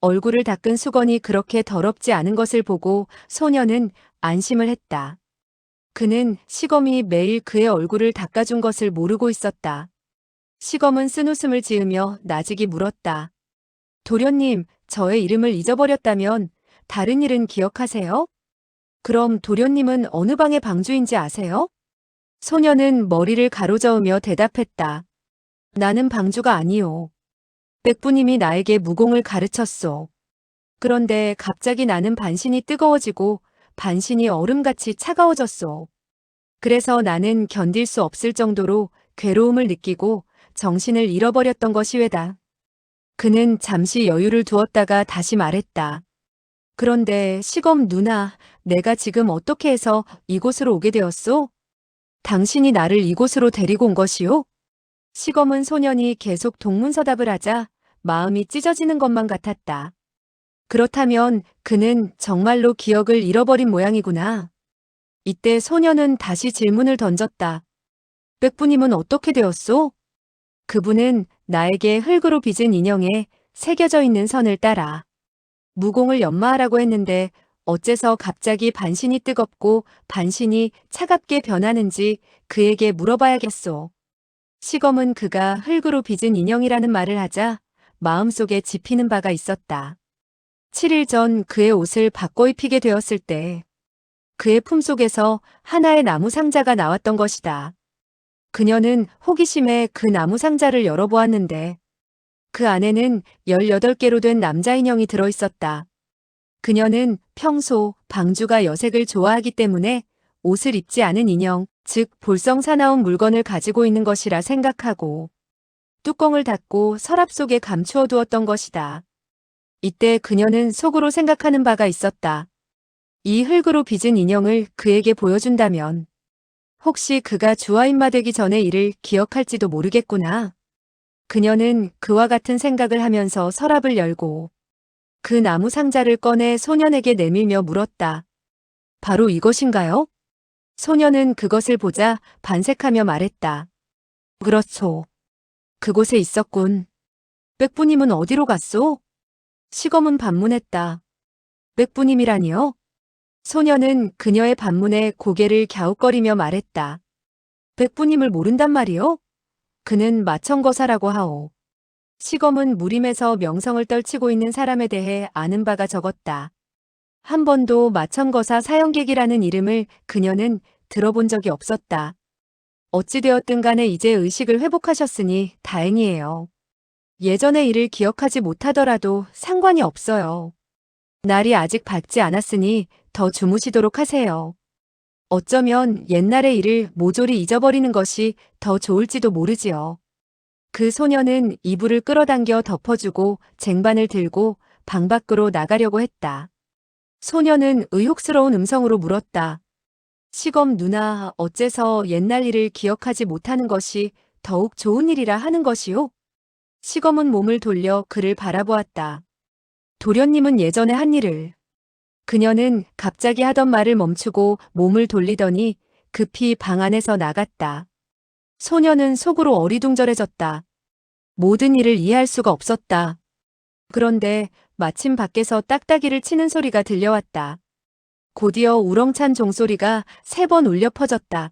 [SPEAKER 1] 얼굴을 닦은 수건이 그렇게 더럽지 않은 것을 보고 소녀는 안심을 했다. 그는 시검이 매일 그의 얼굴을 닦아준 것을 모르고 있었다. 시검은 쓴웃음을 지으며 나직이 물었다. 도련님, 저의 이름을 잊어버렸다면 다른 일은 기억하세요? 그럼 도련님은 어느 방의 방주인지 아세요? 소녀는 머리를 가로저으며 대답했다. 나는 방주가 아니오. 백부님이 나에게 무공을 가르쳤소. 그런데 갑자기 나는 반신이 뜨거워지고 반신이 얼음같이 차가워졌소. 그래서 나는 견딜 수 없을 정도로 괴로움을 느끼고 정신을 잃어버렸던 것이 왜다. 그는 잠시 여유를 두었다가 다시 말했다. 그런데 시검 누나, 내가 지금 어떻게 해서 이곳으로 오게 되었소? 당신이 나를 이곳으로 데리고 온 것이오? 시검은 소년이 계속 동문서답을 하자 마음이 찢어지는 것만 같았다. 그렇다면 그는 정말로 기억을 잃어버린 모양이구나. 이때 소년은 다시 질문을 던졌다. 백부님은 어떻게 되었소? 그분은 나에게 흙으로 빚은 인형에 새겨져 있는 선을 따라 무공을 연마하라고 했는데 어째서 갑자기 반신이 뜨겁고 반신이 차갑게 변하는지 그에게 물어봐야겠소. 시검은 그가 흙으로 빚은 인형이라는 말을 하자 마음속에 짚이는 바가 있었다. 7일 전 그의 옷을 바꿔 입히게 되었을 때 그의 품속에서 하나의 나무 상자가 나왔던 것이다. 그녀는 호기심에 그 나무 상자를 열어보았는데 그 안에는 18개로 된 남자 인형이 들어있었다. 그녀는 평소 방주가 여색을 좋아하기 때문에 옷을 입지 않은 인형, 즉 볼성 사나운 물건을 가지고 있는 것이라 생각하고 뚜껑을 닫고 서랍 속에 감추어 두었던 것이다. 이때 그녀는 속으로 생각하는 바가 있었다. 이 흙으로 빚은 인형을 그에게 보여준다면 혹시 그가 주화인마 되기 전의 일을 기억할지도 모르겠구나. 그녀는 그와 같은 생각을 하면서 서랍을 열고 그 나무 상자를 꺼내 소년에게 내밀며 물었다. 바로 이것인가요? 소년은 그것을 보자 반색하며 말했다. 그렇소. 그곳에 있었군. 백부님은 어디로 갔소? 시검은 반문했다. 백부님이라니요? 소년은 그녀의 반문에 고개를 갸웃거리며 말했다. 백부님을 모른단 말이요? 그는 마천거사라고 하오. 시검은 무림에서 명성을 떨치고 있는 사람에 대해 아는 바가 적었다. 한 번도 마천거사 사형객이라는 이름을 그녀는 들어본 적이 없었다. 어찌되었든 간에 이제 의식을 회복하셨으니 다행이에요. 예전의 일을 기억하지 못하더라도 상관이 없어요. 날이 아직 밝지 않았으니 더 주무시도록 하세요. 어쩌면 옛날의 일을 모조리 잊어버리는 것이 더 좋을지도 모르지요. 그 소녀는 이불을 끌어당겨 덮어주고 쟁반을 들고 방 밖으로 나가려고 했다. 소녀는 의혹스러운 음성으로 물었다. 시검 누나, 어째서 옛날 일을 기억하지 못하는 것이 더욱 좋은 일이라 하는 것이요? 시검은 몸을 돌려 그를 바라보았다. 도련님은 예전에 한 일을. 그녀는 갑자기 하던 말을 멈추고 몸을 돌리더니 급히 방 안에서 나갔다. 소녀는 속으로 어리둥절해졌다. 모든 일을 이해할 수가 없었다. 그런데 마침 밖에서 딱따기를 치는 소리가 들려왔다. 곧이어 우렁찬 종소리가 3번 울려 퍼졌다.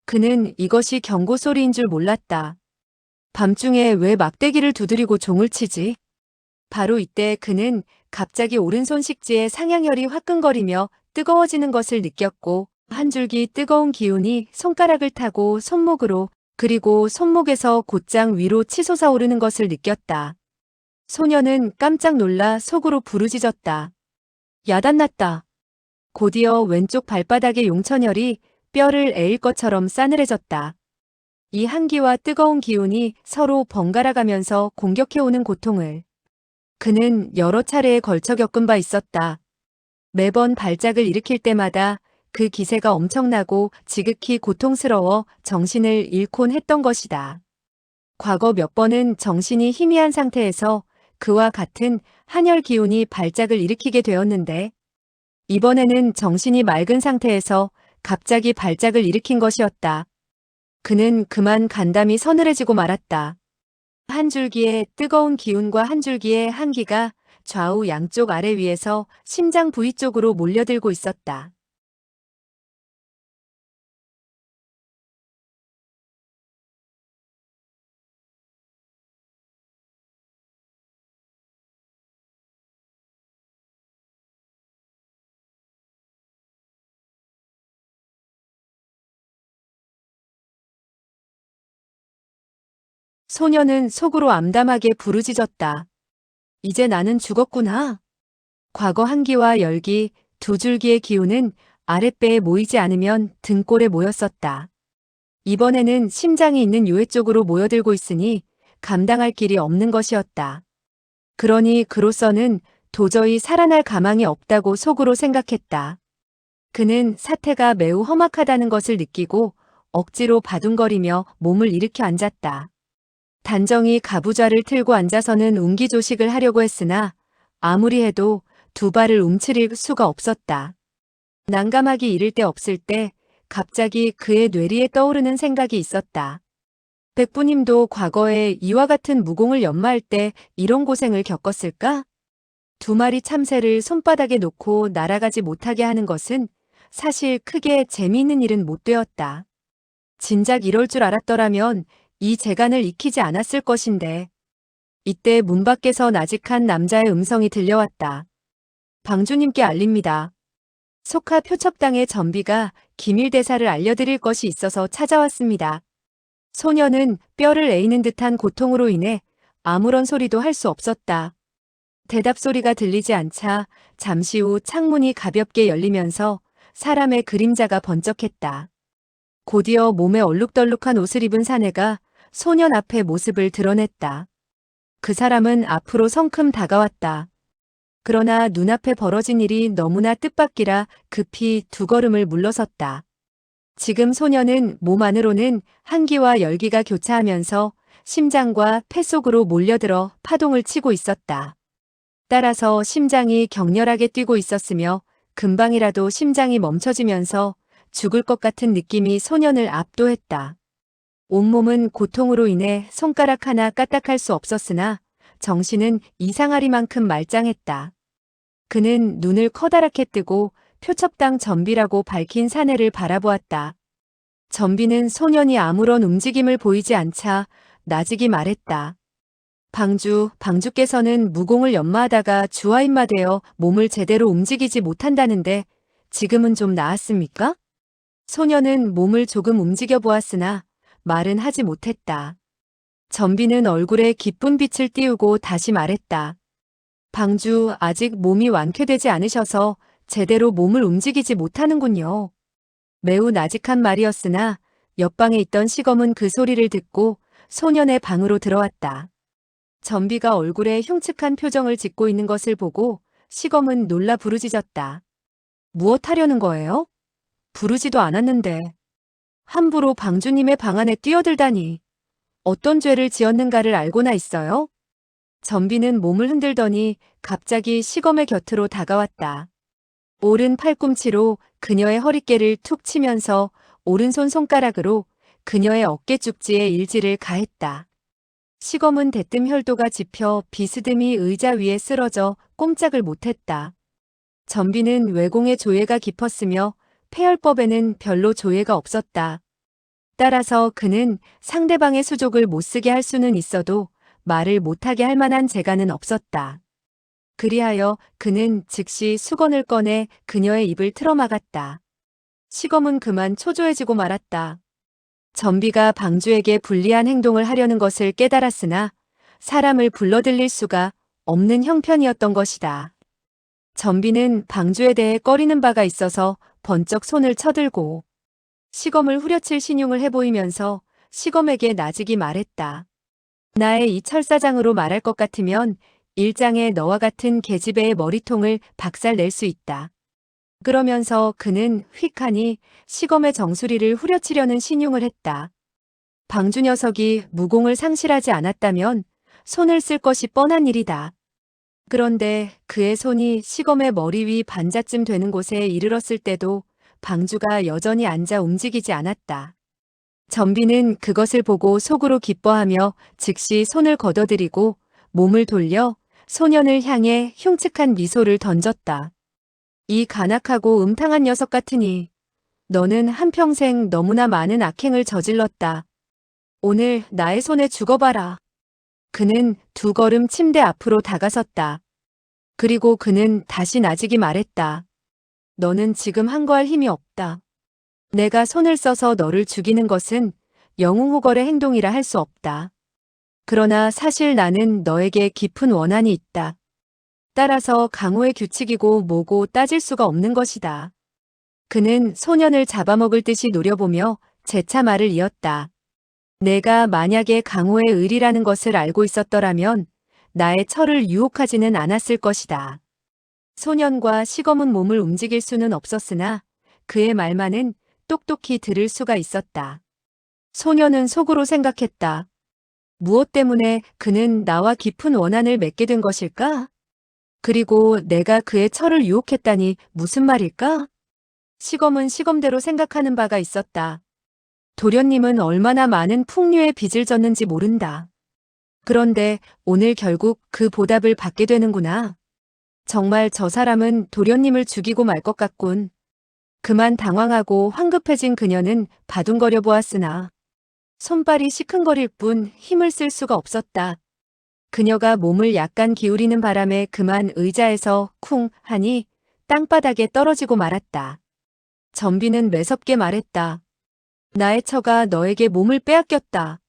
[SPEAKER 1] 그는 이것이 경고 소리인 줄 몰랐다. 밤중에 왜 막대기를 두드리고 종을 치지? 바로 이때 그는 갑자기 오른손 식지에 상향혈이 화끈거리며 뜨거워지는 것을 느꼈고 한 줄기 뜨거운 기운이 손가락을 타고 손목으로 그리고 손목에서 곧장 위로 치솟아 오르는 것을 느꼈다. 소녀는 깜짝 놀라 속으로 부르짖었다. 야단났다. 곧이어 왼쪽 발바닥의 용천혈이 뼈를 에일 것처럼 싸늘해졌다. 이 한기와 뜨거운 기운이 서로 번갈아가면서 공격해오는 고통을 그는 여러 차례에 걸쳐 겪은 바 있었다. 매번 발작을 일으킬 때마다 그 기세가 엄청나고 지극히 고통스러워 정신을 잃곤 했던 것이다. 과거 몇 번은 정신이 희미한 상태에서 그와 같은 한혈 기운이 발작을 일으키게 되었는데 이번에는 정신이 맑은 상태에서 갑자기 발작을 일으킨 것이었다. 그는 그만 간담이 서늘해지고 말았다. 한 줄기의 뜨거운 기운과 한 줄기의 한기가 좌우 양쪽 아래 위에서 심장 부위 쪽으로 몰려들고 있었다. 소녀는 속으로 암담하게 부르짖었다. 이제 나는 죽었구나. 과거 한기와 열기, 두 줄기의 기운은 아랫배에 모이지 않으면 등골에 모였었다. 이번에는 심장이 있는 요해 쪽으로 모여들고 있으니 감당할 길이 없는 것이었다. 그러니 그로서는 도저히 살아날 가망이 없다고 속으로 생각했다. 그는 사태가 매우 험악하다는 것을 느끼고 억지로 바둥거리며 몸을 일으켜 앉았다. 단정히 가부좌를 틀고 앉아서는 운기조식을 하려고 했으나 아무리 해도 두 발을 움츠릴 수가 없었다. 난감하기 이를 데 없을 때 갑자기 그의 뇌리에 떠오르는 생각이 있었다. 백부님도 과거에 이와 같은 무공을 연마할 때 이런 고생을 겪었을까? 두 마리 참새를 손바닥에 놓고 날아가지 못하게 하는 것은 사실 크게 재미있는 일은 못 되었다. 진작 이럴 줄 알았더라면 이 재간을 익히지 않았을 것인데. 이때 문 밖에서 나직한 남자의 음성이 들려왔다. 방주님께 알립니다. 속하 표첩당의 전비가 기밀대사를 알려드릴 것이 있어서 찾아왔습니다. 소녀는 뼈를 에이는 듯한 고통으로 인해 아무런 소리도 할 수 없었다. 대답 소리가 들리지 않자 잠시 후 창문이 가볍게 열리면서 사람의 그림자가 번쩍했다. 곧이어 몸에 얼룩덜룩한 옷을 입은 사내가 소년 앞에 모습을 드러냈다. 그 사람은 앞으로 성큼 다가왔다. 그러나 눈앞에 벌어진 일이 너무나 뜻밖이라 급히 두 걸음을 물러섰다. 지금 소녀는 몸 안으로는 한기와 열기가 교차하면서 심장과 폐 속으로 몰려들어 파동을 치고 있었다. 따라서 심장이 격렬하게 뛰고 있었으며 금방이라도 심장이 멈춰지면서 죽을 것 같은 느낌이 소년을 압도했다. 온몸은 고통으로 인해 손가락 하나 까딱할 수 없었으나 정신은 이상하리만큼 말짱했다. 그는 눈을 커다랗게 뜨고 표첩당 전비라고 밝힌 사내를 바라보았다. 전비는 소년이 아무런 움직임을 보이지 않자 나직이 말했다. 방주께서는 무공을 연마하다가 주화인마되어 몸을 제대로 움직이지 못한다는데 지금은 좀 나았습니까? 소년은 몸을 조금 움직여 보았으나 말은 하지 못했다. 전비는 얼굴에 기쁜 빛을 띄우고 다시 말했다. 방주 아직 몸이 완쾌되지 않으셔서 제대로 몸을 움직이지 못하는군요. 매우 나직한 말이었으나 옆방에 있던 시검은 그 소리를 듣고 소년의 방으로 들어왔다. 전비가 얼굴에 흉측한 표정을 짓고 있는 것을 보고 시검은 놀라 부르짖었다. 무엇 하려는 거예요? 부르지도 않았는데. 함부로 방주님의 방 안에 뛰어들다니. 어떤 죄를 지었는가를 알고나 있어요? 전비는 몸을 흔들더니 갑자기 시검의 곁으로 다가왔다. 오른 팔꿈치로 그녀의 허리깨를 툭 치면서 오른손 손가락으로 그녀의 어깨 쪽지에 일지를 가했다. 시검은 대뜸 혈도가 짚혀 비스듬히 의자 위에 쓰러져 꼼짝을 못했다. 전비는 외공의 조예가 깊었으며 폐혈법에는 별로 조예가 없었다. 따라서 그는 상대방의 수족을 못쓰게 할 수는 있어도 말을 못하게 할 만한 재간은 없었다. 그리하여 그는 즉시 수건을 꺼내 그녀의 입을 틀어막았다. 시검은 그만 초조해지고 말았다. 전비가 방주에게 불리한 행동을 하려는 것을 깨달았으나 사람을 불러들일 수가 없는 형편이었던 것이다. 전비는 방주에 대해 꺼리는 바가 있어서 번쩍 손을 쳐들고 시검을 후려칠 신용을 해보이면서 시검에게 나직이 말했다. 나의 이 철사장으로 말할 것 같으면 일장에 너와 같은 계집애의 머리통을 박살낼 수 있다. 그러면서 그는 휙하니 시검의 정수리를 후려치려는 신용을 했다. 방주 녀석이 무공을 상실하지 않았다면 손을 쓸 것이 뻔한 일이다. 그런데 그의 손이 시검의 머리 위 반자쯤 되는 곳에 이르렀을 때도 방주가 여전히 앉아 움직이지 않았다. 전비는 그것을 보고 속으로 기뻐하며 즉시 손을 걷어들이고 몸을 돌려 소년을 향해 흉측한 미소를 던졌다. 이 간악하고 음탕한 녀석 같으니 너는 한평생 너무나 많은 악행을 저질렀다. 오늘 나의 손에 죽어봐라. 그는 두 걸음 침대 앞으로 다가섰다. 그리고 그는 다시 나직이 말했다. 너는 지금 항거할 힘이 없다. 내가 손을 써서 너를 죽이는 것은 영웅호걸의 행동이라 할 수 없다. 그러나 사실 나는 너에게 깊은 원한이 있다. 따라서 강호의 규칙이고 뭐고 따질 수가 없는 것이다. 그는 소년을 잡아먹을 듯이 노려보며 재차 말을 이었다. 내가 만약에 강호의 의리라는 것을 알고 있었더라면 나의 철을 유혹하지는 않았을 것이다. 소년과 시검은 몸을 움직일 수는 없었으나 그의 말만은 똑똑히 들을 수가 있었다. 소년은 속으로 생각했다. 무엇 때문에 그는 나와 깊은 원한을 맺게 된 것일까? 그리고 내가 그의 철을 유혹했다니 무슨 말일까? 시검은 시검대로 생각하는 바가 있었다. 도련님은 얼마나 많은 풍류의 빚을 졌는지 모른다. 그런데 오늘 결국 그 보답을 받게 되는구나. 정말 저 사람은 도련님을 죽이고 말 것 같군. 그만 당황하고 황급해진 그녀는 바둥거려 보았으나 손발이 시큰거릴 뿐 힘을 쓸 수가 없었다. 그녀가 몸을 약간 기울이는 바람에 그만 의자에서 쿵 하니 땅바닥에 떨어지고 말았다. 전비는 매섭게 말했다. 나의 처가 너에게 몸을 빼앗겼다.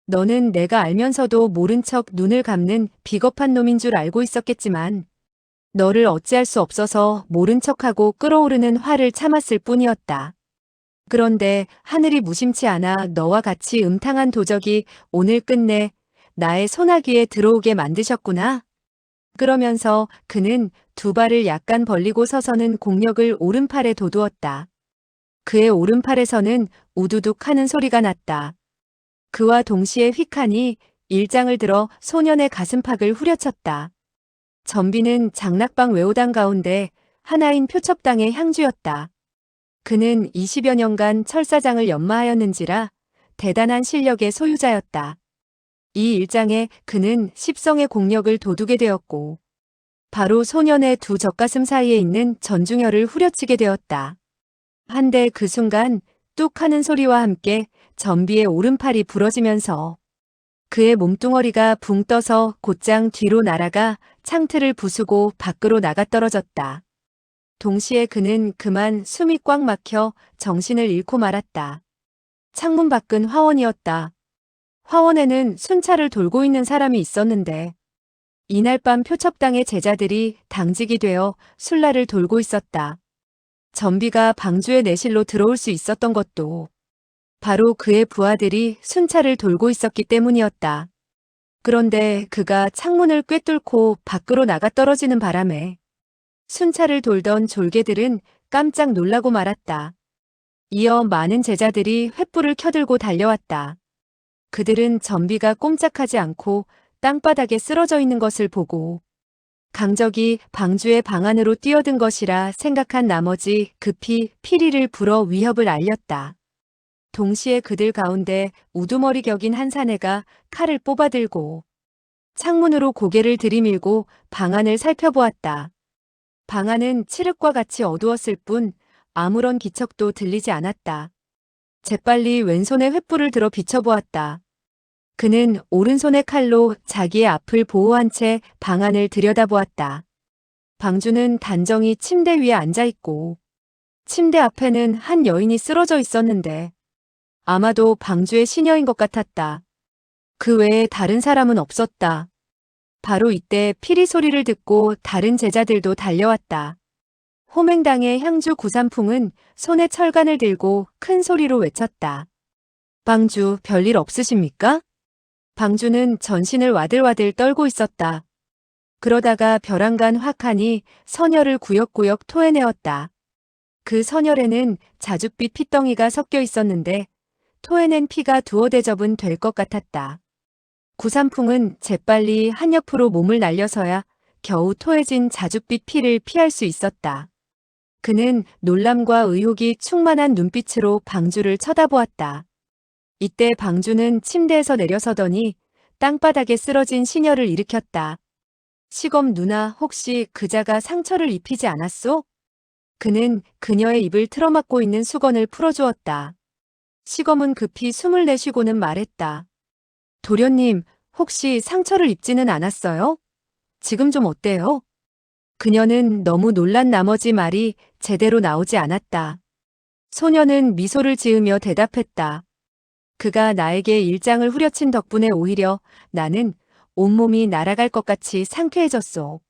[SPEAKER 1] 너는 내가 알면서도 모른 척 눈을 감는 비겁한 놈인 줄 알고 있었겠지만 너를 어찌할 수 없어서 모른 척하고 끓어오르는 화를 참았을 뿐이었다. 그런데 하늘이 무심치 않아 너와 같이 음탕한 도적이 오늘 끝내 나의 소나기에 들어오게 만드셨구나. 그러면서 그는 두 발을 약간 벌리고 서서는 공력을 오른팔에 돋우었다. 그의 오른팔에서는 우두둑 하는 소리가 났다. 그와 동시에 휙하니 일장을 들어 소년의 가슴팍을 후려쳤다. 전비는 장락방 외호당 가운데 하나인 표첩당의 향주였다. 그는 20여 년간 철사장을 연마하였는지라 대단한 실력의 소유자였다. 이 일장에 그는 십성의 공력을 돋우게 되었고 바로 소년의 두 젖가슴 사이에 있는 전중혈을 후려치게 되었다. 한데 그 순간 뚝 하는 소리와 함께 전비의 오른팔이 부러지면서 그의 몸뚱어리가 붕 떠서 곧장 뒤로 날아가 창틀을 부수고 밖으로 나가 떨어졌다. 동시에 그는 그만 숨이 꽉 막혀 정신을 잃고 말았다. 창문 밖은 화원이었다. 화원에는 순찰을 돌고 있는 사람이 있었는데 이날 밤 표첩당의 제자들이 당직이 되어 술라를 돌고 있었다. 전비가 방주의 내실로 들어올 수 있었던 것도 바로 그의 부하들이 순찰을 돌고 있었기 때문이었다. 그런데 그가 창문을 꿰뚫고 밖으로 나가 떨어지는 바람에 순찰을 돌던 졸개들은 깜짝 놀라고 말았다. 이어 많은 제자들이 횃불을 켜들고 달려왔다. 그들은 전비가 꼼짝하지 않고 땅바닥에 쓰러져 있는 것을 보고 강적이 방주의 방 안으로 뛰어든 것이라 생각한 나머지 급히 피리를 불어 위협을 알렸다. 동시에 그들 가운데 우두머리 격인 한 사내가 칼을 뽑아들고 창문으로 고개를 들이밀고 방 안을 살펴보았다. 방 안은 칠흑과 같이 어두웠을 뿐 아무런 기척도 들리지 않았다. 재빨리 왼손에 횃불을 들어 비춰보았다. 그는 오른손의 칼로 자기의 앞을 보호한 채 방 안을 들여다보았다. 방주는 단정히 침대 위에 앉아있고 침대 앞에는 한 여인이 쓰러져 있었는데 아마도 방주의 시녀인 것 같았다. 그 외에 다른 사람은 없었다. 바로 이때 피리 소리를 듣고 다른 제자들도 달려왔다. 호맹당의 향주 구산풍은 손에 철간을 들고 큰 소리로 외쳤다. 방주, 별일 없으십니까? 방주는 전신을 와들와들 떨고 있었다. 그러다가 벼랑간 확 하니 선혈을 구역구역 토해내었다. 그 선혈에는 자줏빛 핏덩이가 섞여 있었는데 토해낸 피가 두어 대접은 될 것 같았다. 구산풍은 재빨리 한 옆으로 몸을 날려서야 겨우 토해진 자줏빛 피를 피할 수 있었다. 그는 놀람과 의혹이 충만한 눈빛으로 방주를 쳐다보았다. 이때 방주는 침대에서 내려서더니 땅바닥에 쓰러진 시녀를 일으켰다. 시검 누나, 혹시 그자가 상처를 입히지 않았소? 그는 그녀의 입을 틀어막고 있는 수건을 풀어주었다. 시검은 급히 숨을 내쉬고는 말했다. 도련님, 혹시 상처를 입지는 않았어요? 지금 좀 어때요? 그녀는 너무 놀란 나머지 말이 제대로 나오지 않았다. 소녀는 미소를 지으며 대답했다. 그가 나에게 일장을 후려친 덕분에 오히려 나는 온몸이 날아갈 것 같이 상쾌해졌소.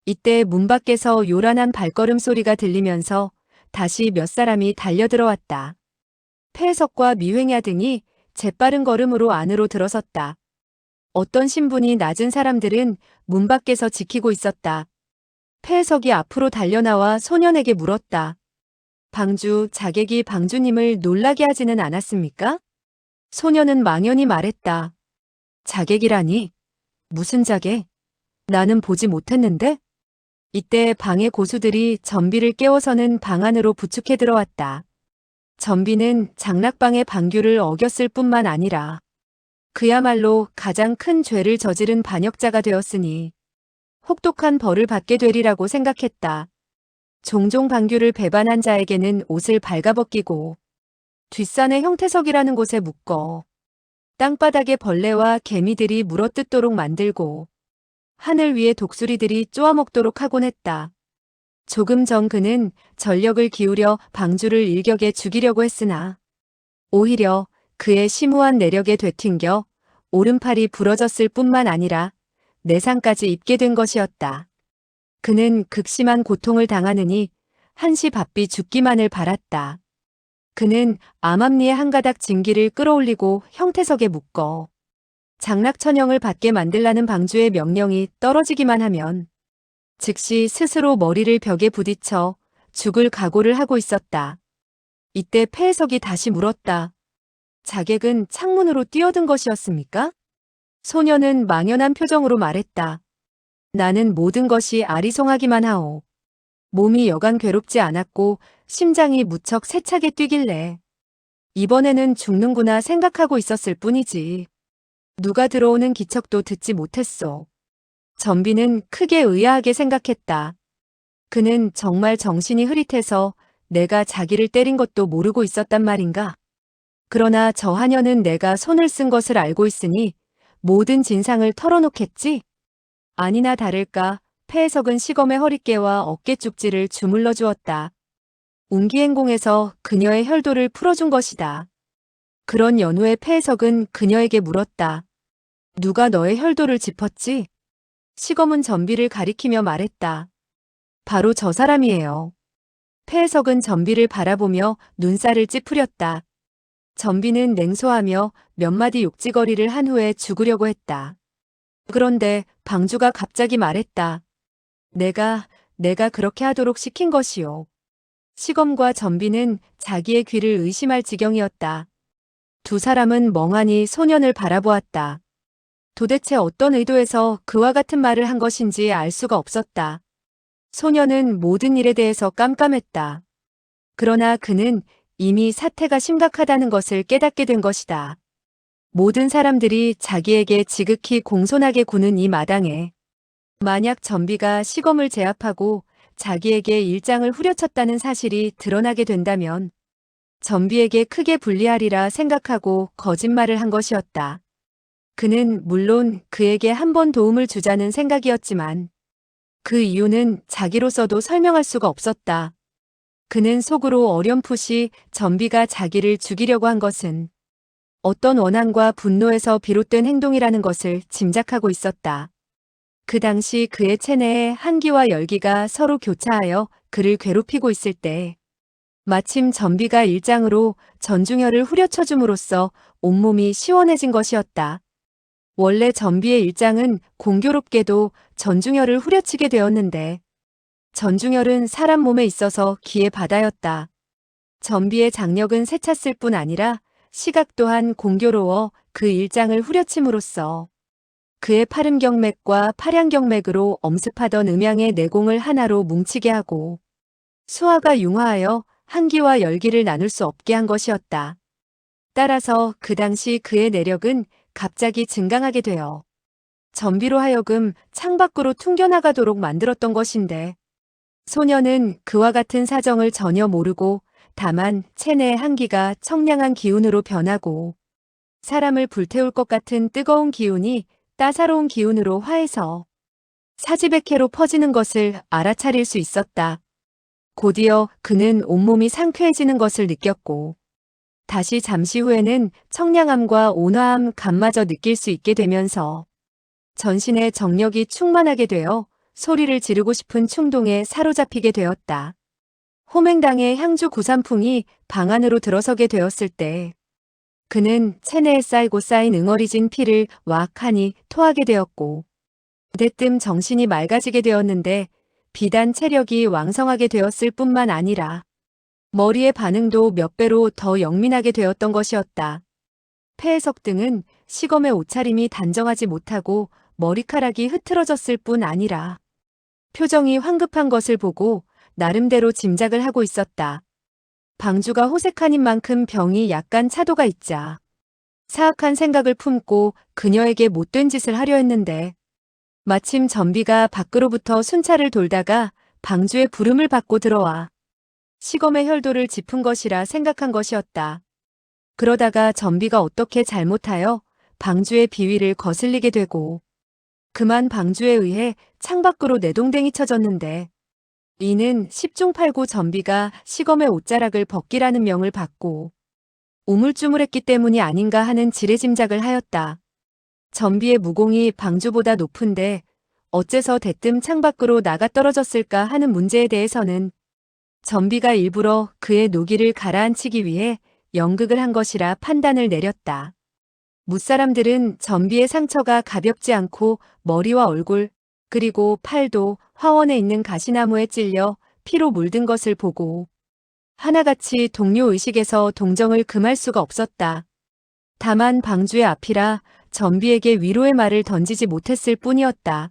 [SPEAKER 1] 이때 문 밖에서 요란한 발걸음 소리가 들리면서 다시 몇 사람이 달려들어왔다. 폐석과 미횡야 등이 재빠른 걸음으로 안으로 들어섰다. 어떤 신분이 낮은 사람들은 문 밖에서 지키고 있었다. 폐석이 앞으로 달려나와 소년에게 물었다. 방주, 자객이 방주님을 놀라게 하지는 않았습니까? 소년은 망연히 말했다. 자객이라니? 무슨 자객? 나는 보지 못했는데? 이때 방의 고수들이 전비를 깨워서는 방 안으로 부축해 들어왔다. 전비는 장락방의 방규를 어겼을 뿐만 아니라 그야말로 가장 큰 죄를 저지른 반역자가 되었으니 혹독한 벌을 받게 되리라고 생각했다. 종종 방규를 배반한 자에게는 옷을 발가벗기고 뒷산의 형태석이라는 곳에 묶어 땅바닥에 벌레와 개미들이 물어뜯도록 만들고 하늘 위에 독수리들이 쪼아먹도록 하곤 했다. 조금 전 그는 전력을 기울여 방주를 일격에 죽이려고 했으나 오히려 그의 심오한 내력에 되튕겨 오른팔이 부러졌을 뿐만 아니라 내상까지 입게 된 것이었다. 그는 극심한 고통을 당하느니 한시 바삐 죽기만을 바랐다. 그는 암암리의 한 가닥 진기를 끌어올리고 형태석에 묶어 장락천형을 받게 만들라는 방주의 명령이 떨어지기만 하면 즉시 스스로 머리를 벽에 부딪혀 죽을 각오를 하고 있었다. 이때 폐해석이 다시 물었다. 자객은 창문으로 뛰어든 것이었습니까? 소녀는 망연한 표정으로 말했다. 나는 모든 것이 아리송하기만 하오. 몸이 여간 괴롭지 않았고 심장이 무척 세차게 뛰길래 이번에는 죽는구나 생각하고 있었을 뿐이지. 누가 들어오는 기척도 듣지 못했소. 전비는 크게 의아하게 생각했다. 그는 정말 정신이 흐릿해서 내가 자기를 때린 것도 모르고 있었단 말인가? 그러나 저 하녀는 내가 손을 쓴 것을 알고 있으니 모든 진상을 털어놓겠지? 아니나 다를까 폐해석은 시검의 허리깨와 어깨 쪽지를 주물러 주었다. 운기행공에서 그녀의 혈도를 풀어준 것이다. 그런 연후에 폐해석은 그녀에게 물었다. 누가 너의 혈도를 짚었지? 시검은 전비를 가리키며 말했다. 바로 저 사람이에요. 폐해석은 전비를 바라보며 눈살을 찌푸렸다. 전비는 냉소하며 몇 마디 욕지거리를 한 후에 죽으려고 했다. 그런데 방주가 갑자기 말했다. 내가 그렇게 하도록 시킨 것이요. 시검과 전비는 자기의 귀를 의심할 지경이었다. 두 사람은 멍하니 소년을 바라보았다. 도대체 어떤 의도에서 그와 같은 말을 한 것인지 알 수가 없었다. 소년은 모든 일에 대해서 깜깜했다. 그러나 그는 이미 사태가 심각하다는 것을 깨닫게 된 것이다. 모든 사람들이 자기에게 지극히 공손하게 구는 이 마당에 만약 전비가 시검을 제압하고 자기에게 일장을 후려쳤다는 사실이 드러나게 된다면 전비에게 크게 불리하리라 생각하고 거짓말을 한 것이었다. 그는 물론 그에게 한 번 도움을 주자는 생각이었지만 그 이유는 자기로서도 설명할 수가 없었다. 그는 속으로 어렴풋이 전비가 자기를 죽이려고 한 것은 어떤 원한과 분노에서 비롯된 행동이라는 것을 짐작하고 있었다. 그 당시 그의 체내에 한기와 열기가 서로 교차하여 그를 괴롭히고 있을 때 마침 전비가 일장으로 전중혈을 후려쳐줌으로써 온몸이 시원해진 것이었다. 원래 전비의 일장은 공교롭게도 전중혈을 후려치게 되었는데 전중혈은 사람 몸에 있어서 기의 바다였다. 전비의 장력은 세찼을 뿐 아니라 시각 또한 공교로워 그 일장을 후려침으로써 그의 파름경맥과 파량경맥으로 엄습하던 음양의 내공을 하나로 뭉치게 하고 수화가 융화하여 한기와 열기를 나눌 수 없게 한 것이었다. 따라서 그 당시 그의 내력은 갑자기 증강하게 되어 전비로 하여금 창밖으로 퉁겨나가도록 만들었던 것인데 소녀는 그와 같은 사정을 전혀 모르고 다만 체내의 한기가 청량한 기운으로 변하고 사람을 불태울 것 같은 뜨거운 기운이 따사로운 기운으로 화해서 사지백해로 퍼지는 것을 알아차릴 수 있었다. 곧이어 그는 온몸이 상쾌해지는 것을 느꼈고 다시 잠시 후에는 청량함과 온화함 감마저 느낄 수 있게 되면서 전신의 정력이 충만하게 되어 소리를 지르고 싶은 충동에 사로잡히게 되었다. 호맹당의 향주 구산풍이 방 안으로 들어서게 되었을 때 그는 체내에 쌓이고 쌓인 응어리진 피를 와악하니 토하게 되었고 그대뜸 정신이 맑아지게 되었는데 비단 체력이 왕성하게 되었을 뿐만 아니라 머리의 반응도 몇 배로 더 영민하게 되었던 것이었다. 폐해석 등은 시검의 옷차림이 단정하지 못하고 머리카락이 흐트러졌을 뿐 아니라 표정이 황급한 것을 보고 나름대로 짐작을 하고 있었다. 방주가 호색한인 만큼 병이 약간 차도가 있자 사악한 생각을 품고 그녀에게 못된 짓을 하려 했는데 마침 전비가 밖으로부터 순찰을 돌다가 방주의 부름을 받고 들어와 시검의 혈도를 짚은 것이라 생각한 것이었다. 그러다가 전비가 어떻게 잘못하여 방주의 비위를 거슬리게 되고 그만 방주에 의해 창밖으로 내동댕이 쳐졌는데 이는 10중 8구 전비가 시검의 옷자락을 벗기라는 명을 받고 우물쭈물했기 때문이 아닌가 하는 지레짐작을 하였다. 전비의 무공이 방주보다 높은데 어째서 대뜸 창밖으로 나가 떨어졌을까 하는 문제에 대해서는 전비가 일부러 그의 노기를 가라앉히기 위해 연극을 한 것이라 판단을 내렸다. 무사람들은 전비의 상처가 가볍지 않고 머리와 얼굴 그리고 팔도 화원에 있는 가시나무에 찔려 피로 물든 것을 보고 하나같이 동료의식에서 동정을 금할 수가 없었다. 다만 방주의 앞이라 전비에게 위로의 말을 던지지 못했을 뿐이었다.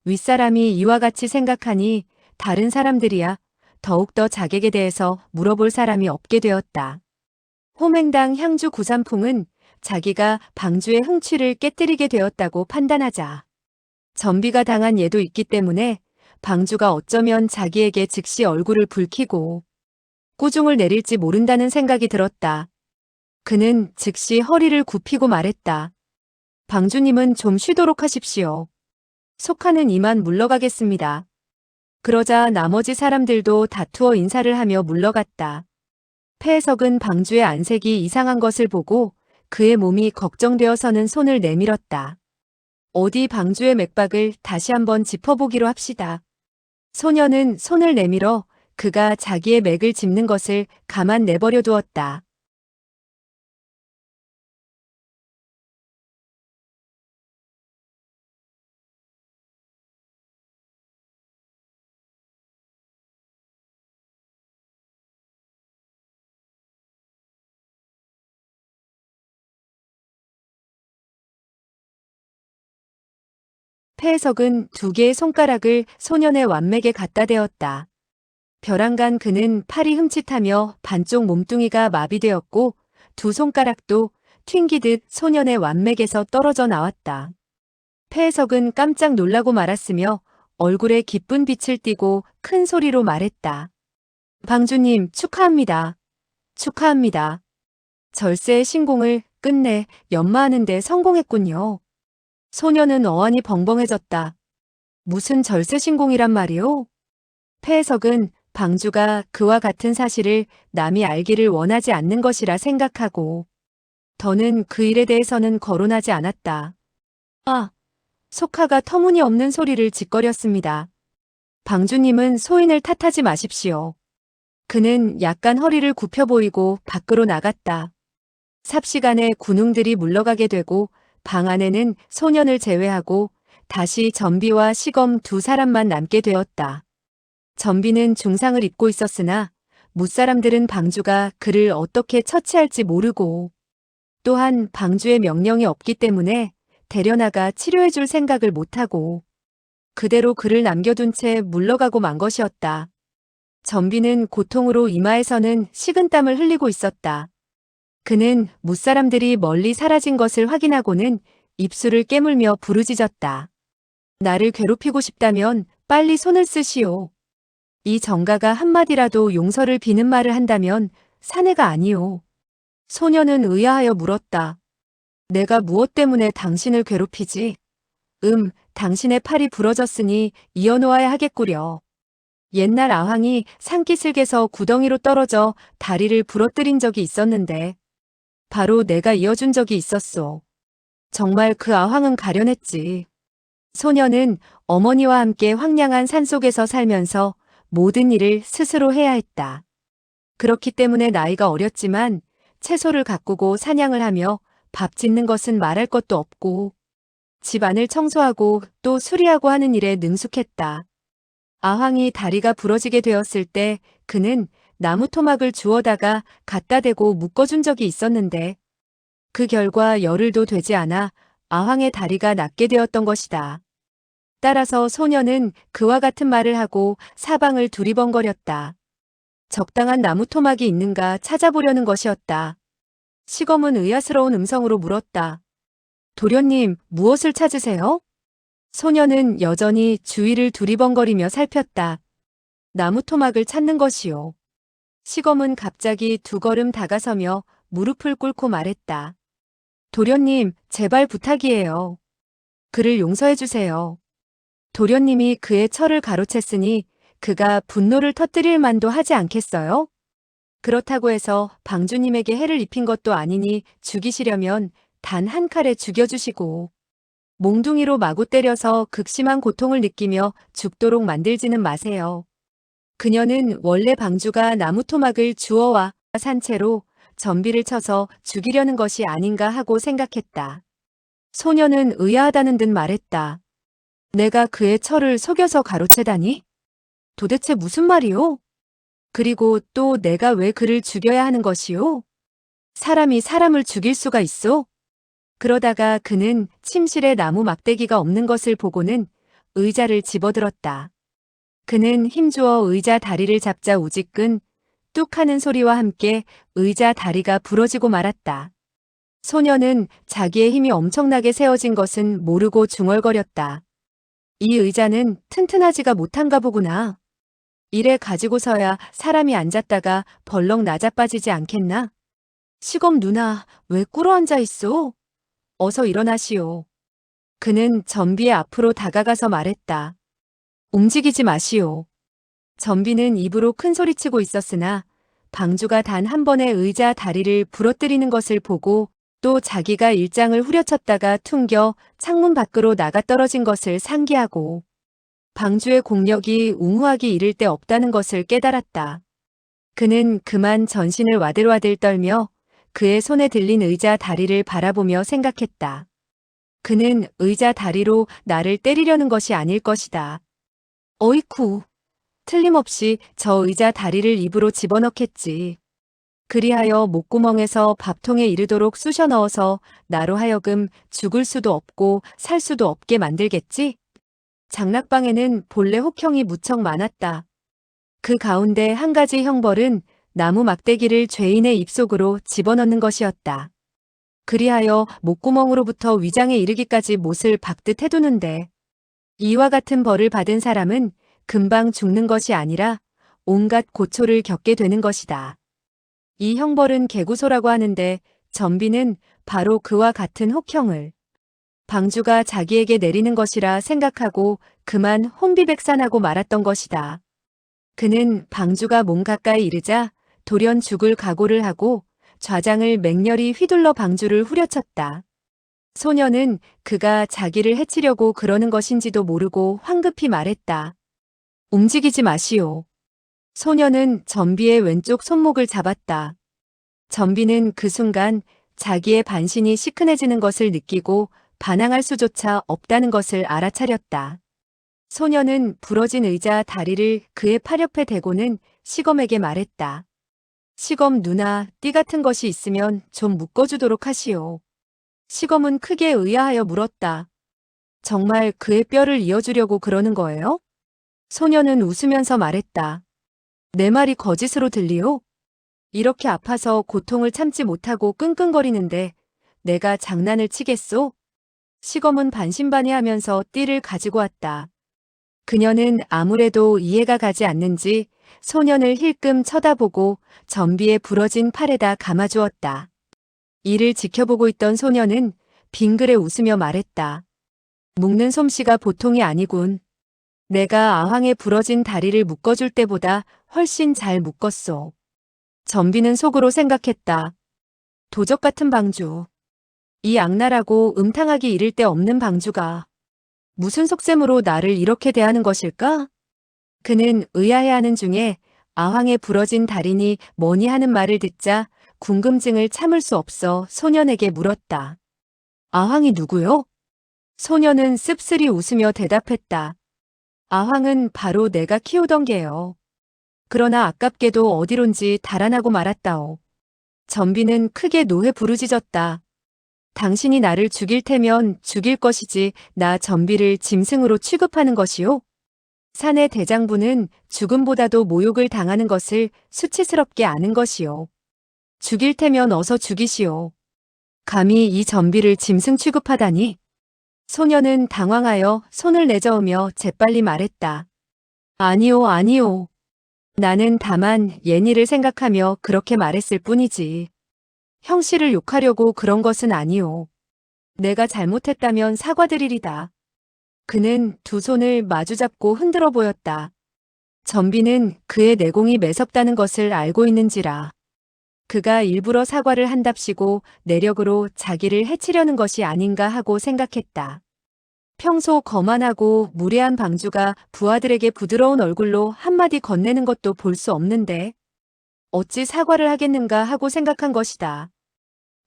[SPEAKER 1] 윗사람이 이와 같이 생각하니 다른 사람들이야 더욱더 자객에 대해서 물어볼 사람이 없게 되었다. 호맹당 향주 구삼풍은 자기가 방주의 흥취를 깨뜨리게 되었다고 판단하자 전비가 당한 예도 있기 때문에 방주가 어쩌면 자기에게 즉시 얼굴을 붉히고 꾸중을 내릴지 모른다는 생각이 들었다. 그는 즉시 허리를 굽히고 말했다. 방주님은 좀 쉬도록 하십시오. 속하는 이만 물러가겠습니다. 그러자 나머지 사람들도 다투어 인사를 하며 물러갔다. 폐해석은 방주의 안색이 이상한 것을 보고 그의 몸이 걱정되어서는 손을 내밀었다. 어디 방주의 맥박을 다시 한번 짚어보기로 합시다. 소녀는 손을 내밀어 그가 자기의 맥을 짚는 것을 가만 내버려 두었다. 폐해석은 두 개의 손가락을 소년의 완맥에 갖다 대었다. 벼랑간 그는 팔이 흠칫하며 반쪽 몸뚱이가 마비되었고 두 손가락도 튕기듯 소년의 완맥에서 떨어져 나왔다. 폐해석은 깜짝 놀라고 말았으며 얼굴에 기쁜 빛을 띠고 큰 소리로 말했다. 방주님 축하합니다. 축하합니다. 절세의 신공을 끝내 연마하는 데 성공했군요. 소녀는 어안이 벙벙해졌다. 무슨 절세 신공이란 말이오? 폐해석은 방주가 그와 같은 사실을 남이 알기를 원하지 않는 것이라 생각하고 더는 그 일에 대해서는 거론하지 않았다. 아, 속하가 터무니없는 소리를 짓거렸습니다. 방주님은 소인을 탓하지 마십시오. 그는 약간 허리를 굽혀 보이고 밖으로 나갔다. 삽시간에 군웅들이 물러가게 되고 방 안에는 소년을 제외하고 다시 전비와 시검 두 사람만 남게 되었다. 전비는 중상을 입고 있었으나 무사람들은 방주가 그를 어떻게 처치할지 모르고 또한 방주의 명령이 없기 때문에 데려나가 치료해줄 생각을 못하고 그대로 그를 남겨둔 채 물러가고 만 것이었다. 전비는 고통으로 이마에서는 식은땀을 흘리고 있었다. 그는 무사람들이 멀리 사라진 것을 확인하고는 입술을 깨물며 부르짖었다. 나를 괴롭히고 싶다면 빨리 손을 쓰시오. 이 정가가 한마디라도 용서를 비는 말을 한다면 사내가 아니오. 소녀는 의아하여 물었다. 내가 무엇 때문에 당신을 괴롭히지? 당신의 팔이 부러졌으니 이어놓아야 하겠구려. 옛날 아황이 산기슭에서 구덩이로 떨어져 다리를 부러뜨린 적이 있었는데 바로 내가 이어준 적이 있었소. 정말 그 아황은 가련했지. 소녀는 어머니와 함께 황량한 산속에서 살면서 모든 일을 스스로 해야 했다. 그렇기 때문에 나이가 어렸지만 채소를 가꾸고 사냥을 하며 밥 짓는 것은 말할 것도 없고 집안을 청소하고 또 수리하고 하는 일에 능숙했다. 아황이 다리가 부러지게 되었을 때 그는 나무 토막을 주워다가 갖다 대고 묶어준 적이 있었는데 그 결과 열흘도 되지 않아 아황의 다리가 낫게 되었던 것이다. 따라서 소녀는 그와 같은 말을 하고 사방을 두리번거렸다. 적당한 나무 토막이 있는가 찾아보려는 것이었다. 시검은 의아스러운 음성으로 물었다. 도련님, 무엇을 찾으세요? 소녀는 여전히 주위를 두리번거리며 살폈다. 나무 토막을 찾는 것이요. 시검은 갑자기 두 걸음 다가서며 무릎을 꿇고 말했다. 도련님, 제발 부탁이에요. 그를 용서해 주세요. 도련님이 그의 철을 가로챘으니 그가 분노를 터뜨릴 만도 하지 않겠어요? 그렇다고 해서 방주님에게 해를 입힌 것도 아니니 죽이시려면 단 한 칼에 죽여주시고 몽둥이로 마구 때려서 극심한 고통을 느끼며 죽도록 만들지는 마세요. 그녀는 원래 방주가 나무 토막을 주워와 산 채로 전비를 쳐서 죽이려는 것이 아닌가 하고 생각했다. 소녀는 의아하다는 듯 말했다. 내가 그의 철을 속여서 가로채다니? 도대체 무슨 말이오? 그리고 또 내가 왜 그를 죽여야 하는 것이오? 사람이 사람을 죽일 수가 있어? 그러다가 그는 침실에 나무 막대기가 없는 것을 보고는 의자를 집어들었다. 그는 힘주어 의자 다리를 잡자 우지끈 뚝 하는 소리와 함께 의자 다리가 부러지고 말았다. 소녀는 자기의 힘이 엄청나게 세워진 것은 모르고 중얼거렸다. 이 의자는 튼튼하지가 못한가 보구나. 이래 가지고서야 사람이 앉았다가 벌렁 나자빠지지 않겠나? 시검 누나, 왜 꿇어앉아 있어? 어서 일어나시오. 그는 전비의 앞으로 다가가서 말했다. 움직이지 마시오. 전비는 입으로 큰 소리치고 있었으나 방주가 단 한 번의 의자 다리를 부러뜨리는 것을 보고 또 자기가 일장을 후려쳤다가 퉁겨 창문 밖으로 나가 떨어진 것을 상기하고 방주의 공력이 웅후하기 이를 데 없다는 것을 깨달았다. 그는 그만 전신을 와들와들 떨며 그의 손에 들린 의자 다리를 바라보며 생각했다. 그는 의자 다리로 나를 때리려는 것이 아닐 것이다. 어이쿠, 틀림없이 저 의자 다리를 입으로 집어넣겠지. 그리하여 목구멍에서 밥통에 이르도록 쑤셔 넣어서 나로 하여금 죽을 수도 없고 살 수도 없게 만들겠지? 장락방에는 본래 혹형이 무척 많았다. 그 가운데 한 가지 형벌은 나무 막대기를 죄인의 입속으로 집어넣는 것이었다. 그리하여 목구멍으로부터 위장에 이르기까지 못을 박듯 해두는데 이와 같은 벌을 받은 사람은 금방 죽는 것이 아니라 온갖 고초를 겪게 되는 것이다. 이 형벌은 개구소라고 하는데 전비는 바로 그와 같은 혹형을 방주가 자기에게 내리는 것이라 생각하고 그만 혼비백산하고 말았던 것이다. 그는 방주가 몸 가까이 이르자 돌연 죽을 각오를 하고 좌장을 맹렬히 휘둘러 방주를 후려쳤다. 소녀는 그가 자기를 해치려고 그러는 것인지도 모르고 황급히 말했다. 움직이지 마시오. 소녀는 전비의 왼쪽 손목을 잡았다. 전비는 그 순간 자기의 반신이 시큰해지는 것을 느끼고 반항할 수조차 없다는 것을 알아차렸다. 소녀는 부러진 의자 다리를 그의 팔 옆에 대고는 시검에게 말했다. 시검 누나, 띠 같은 것이 있으면 좀 묶어주도록 하시오. 시검은 크게 의아하여 물었다. 정말 그의 뼈를 이어주려고 그러는 거예요? 소녀는 웃으면서 말했다. 내 말이 거짓으로 들리오? 이렇게 아파서 고통을 참지 못하고 끙끙거리는데 내가 장난을 치겠소? 시검은 반신반의하면서 띠를 가지고 왔다. 그녀는 아무래도 이해가 가지 않는지 소년을 힐끔 쳐다보고 전비의 부러진 팔에다 감아주었다. 이를 지켜보고 있던 소년은 빙그레 웃으며 말했다. 묶는 솜씨가 보통이 아니군. 내가 아황의 부러진 다리를 묶어줄 때보다 훨씬 잘 묶었소. 전비는 속으로 생각했다. 도적 같은 방주. 이 악랄하고 음탕하기 이를 데 없는 방주가 무슨 속셈으로 나를 이렇게 대하는 것일까? 그는 의아해하는 중에 아황의 부러진 다리니 뭐니 하는 말을 듣자 궁금증을 참을 수 없어 소년에게 물었다. 아황이 누구요? 소년은 씁쓸히 웃으며 대답했다. 아황은 바로 내가 키우던 개요. 그러나 아깝게도 어디론지 달아나고 말았다오. 전비는 크게 노해 부르짖었다. 당신이 나를 죽일 테면 죽일 것이지 나 전비를 짐승으로 취급하는 것이요? 사내 대장부는 죽음보다도 모욕을 당하는 것을 수치스럽게 아는 것이요. 죽일 테면 어서 죽이시오. 감히 이 전비를 짐승 취급하다니. 소녀는 당황하여 손을 내저으며 재빨리 말했다. 아니요, 아니요. 나는 다만 예니를 생각하며 그렇게 말했을 뿐이지. 형씨를 욕하려고 그런 것은 아니오. 내가 잘못했다면 사과드리리다. 그는 두 손을 마주잡고 흔들어 보였다. 전비는 그의 내공이 매섭다는 것을 알고 있는지라. 그가 일부러 사과를 한답시고 내력으로 자기를 해치려는 것이 아닌가 하고 생각했다. 평소 거만하고 무례한 방주가 부하들에게 부드러운 얼굴로 한마디 건네는 것도 볼 수 없는데 어찌 사과를 하겠는가 하고 생각한 것이다.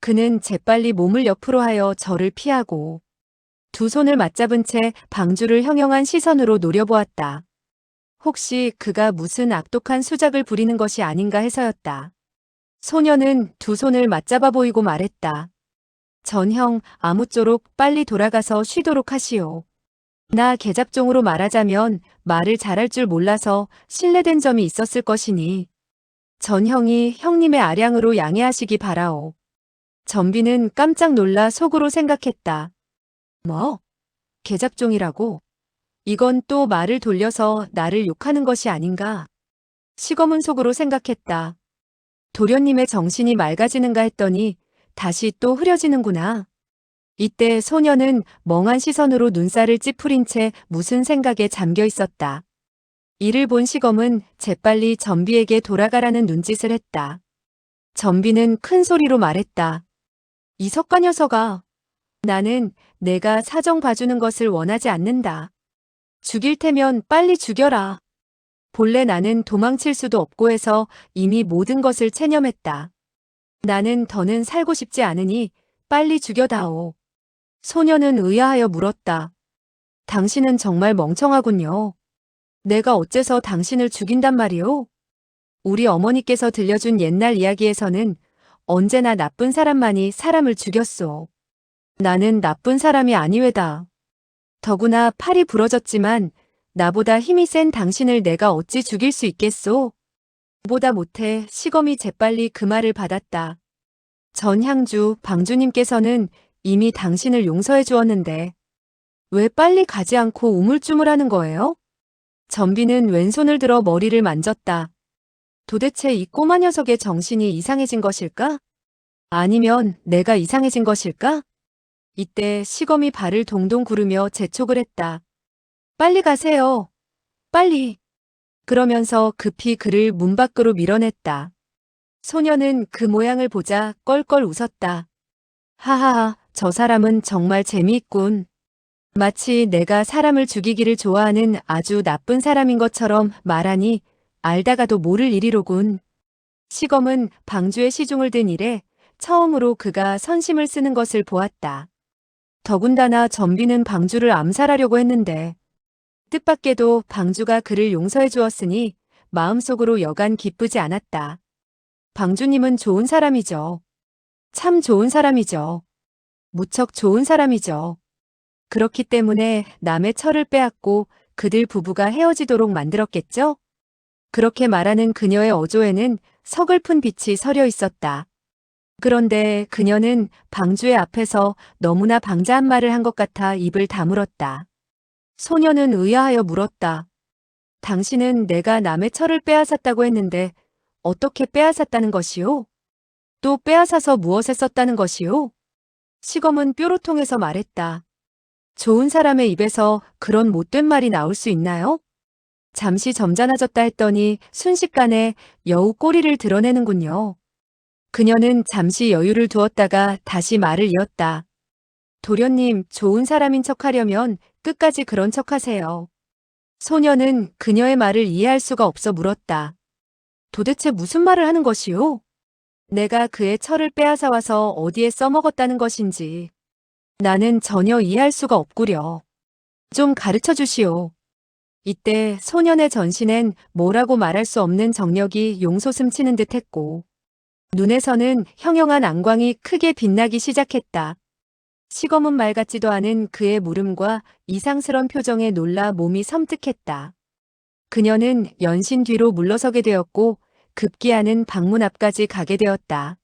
[SPEAKER 1] 그는 재빨리 몸을 옆으로 하여 저를 피하고 두 손을 맞잡은 채 방주를 형용한 시선으로 노려보았다. 혹시 그가 무슨 악독한 수작을 부리는 것이 아닌가 해서였다. 소녀는 두 손을 맞잡아 보이고 말했다. 전형, 아무쪼록 빨리 돌아가서 쉬도록 하시오. 나 계잡종으로 말하자면 말을 잘할 줄 몰라서 실례된 점이 있었을 것이니 전형이 형님의 아량으로 양해하시기 바라오. 전비는 깜짝 놀라 속으로 생각했다. 뭐? 계잡종이라고? 이건 또 말을 돌려서 나를 욕하는 것이 아닌가? 시검은 속으로 생각했다. 도련님의 정신이 맑아지는가 했더니 다시 또 흐려지는구나. 이때 소녀는 멍한 시선으로 눈살을 찌푸린 채 무슨 생각에 잠겨 있었다. 이를 본 시검은 재빨리 전비에게 돌아가라는 눈짓을 했다. 전비는 큰 소리로 말했다. 이석가 녀석아, 나는 내가 사정 봐주는 것을 원하지 않는다. 죽일 테면 빨리 죽여라. 본래 나는 도망칠 수도 없고 해서 이미 모든 것을 체념했다. 나는 더는 살고 싶지 않으니 빨리 죽여다오. 소녀는 의아하여 물었다. 당신은 정말 멍청하군요. 내가 어째서 당신을 죽인단 말이오? 우리 어머니께서 들려준 옛날 이야기에서는 언제나 나쁜 사람만이 사람을 죽였소. 나는 나쁜 사람이 아니외다. 더구나 팔이 부러졌지만 나보다 힘이 센 당신을 내가 어찌 죽일 수 있겠소? 보다 못해 시검이 재빨리 그 말을 받았다. 전향주, 방주님께서는 이미 당신을 용서해 주었는데 왜 빨리 가지 않고 우물쭈물하는 거예요? 전비는 왼손을 들어 머리를 만졌다. 도대체 이 꼬마 녀석의 정신이 이상해진 것일까? 아니면 내가 이상해진 것일까? 이때 시검이 발을 동동 구르며 재촉을 했다. 빨리 가세요. 빨리. 그러면서 급히 그를 문 밖으로 밀어냈다. 소녀는 그 모양을 보자 껄껄 웃었다. 하하하, 저 사람은 정말 재미있군. 마치 내가 사람을 죽이기를 좋아하는 아주 나쁜 사람인 것처럼 말하니 알다가도 모를 일이로군. 시검은 방주에 시중을 든 이래 처음으로 그가 선심을 쓰는 것을 보았다. 더군다나 전비는 방주를 암살하려고 했는데 뜻밖에도 방주가 그를 용서해 주었으니 마음속으로 여간 기쁘지 않았다. 방주님은 좋은 사람이죠. 참 좋은 사람이죠. 무척 좋은 사람이죠. 그렇기 때문에 남의 철을 빼앗고 그들 부부가 헤어지도록 만들었겠죠? 그렇게 말하는 그녀의 어조에는 서글픈 빛이 서려 있었다. 그런데 그녀는 방주의 앞에서 너무나 방자한 말을 한 것 같아 입을 다물었다. 소녀는 의아하여 물었다. 당신은 내가 남의 철을 빼앗았다고 했는데 어떻게 빼앗았다는 것이오? 또 빼앗아서 무엇에 썼다는 것이오? 시검은 뾰로통해서 말했다. 좋은 사람의 입에서 그런 못된 말이 나올 수 있나요? 잠시 점잖아졌다 했더니 순식간에 여우 꼬리를 드러내는군요. 그녀는 잠시 여유를 두었다가 다시 말을 이었다. 도련님, 좋은 사람인 척하려면 끝까지 그런 척하세요. 소녀는 그녀의 말을 이해할 수가 없어 물었다. 도대체 무슨 말을 하는 것이오? 내가 그의 철을 빼앗아 와서 어디에 써먹었다는 것인지 나는 전혀 이해할 수가 없구려. 좀 가르쳐 주시오. 이때 소년의 전신엔 뭐라고 말할 수 없는 정력이 용솟음치는 듯 했고 눈에서는 형형한 안광이 크게 빛나기 시작했다. 시검은 말 같지도 않은 그의 물음과 이상스런 표정에 놀라 몸이 섬뜩했다. 그녀는 연신 뒤로 물러서게 되었고 급기야는 방문 앞까지 가게 되었다.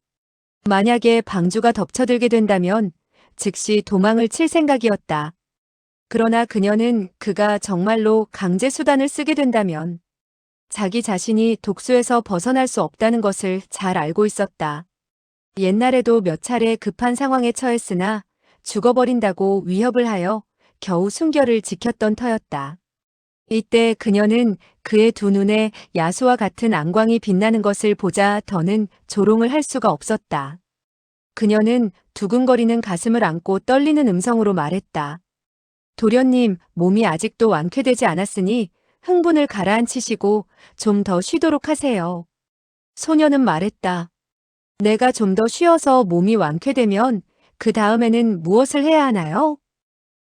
[SPEAKER 1] 만약에 방주가 덮쳐들게 된다면 즉시 도망을 칠 생각이었다. 그러나 그녀는 그가 정말로 강제 수단을 쓰게 된다면 자기 자신이 독수에서 벗어날 수 없다는 것을 잘 알고 있었다. 옛날에도 몇 차례 급한 상황에 처했으나 죽어버린다고 위협을 하여 겨우 순결을 지켰던 터였다. 이때 그녀는 그의 두 눈에 야수와 같은 안광이 빛나는 것을 보자 더는 조롱을 할 수가 없었다. 그녀는 두근거리는 가슴을 안고 떨리는 음성으로 말했다. 도련님, 몸이 아직도 완쾌되지 않았으니 흥분을 가라앉히시고 좀 더 쉬도록 하세요. 소녀는 말했다. 내가 좀 더 쉬어서 몸이 완쾌되면 그 다음에는 무엇을 해야 하나요?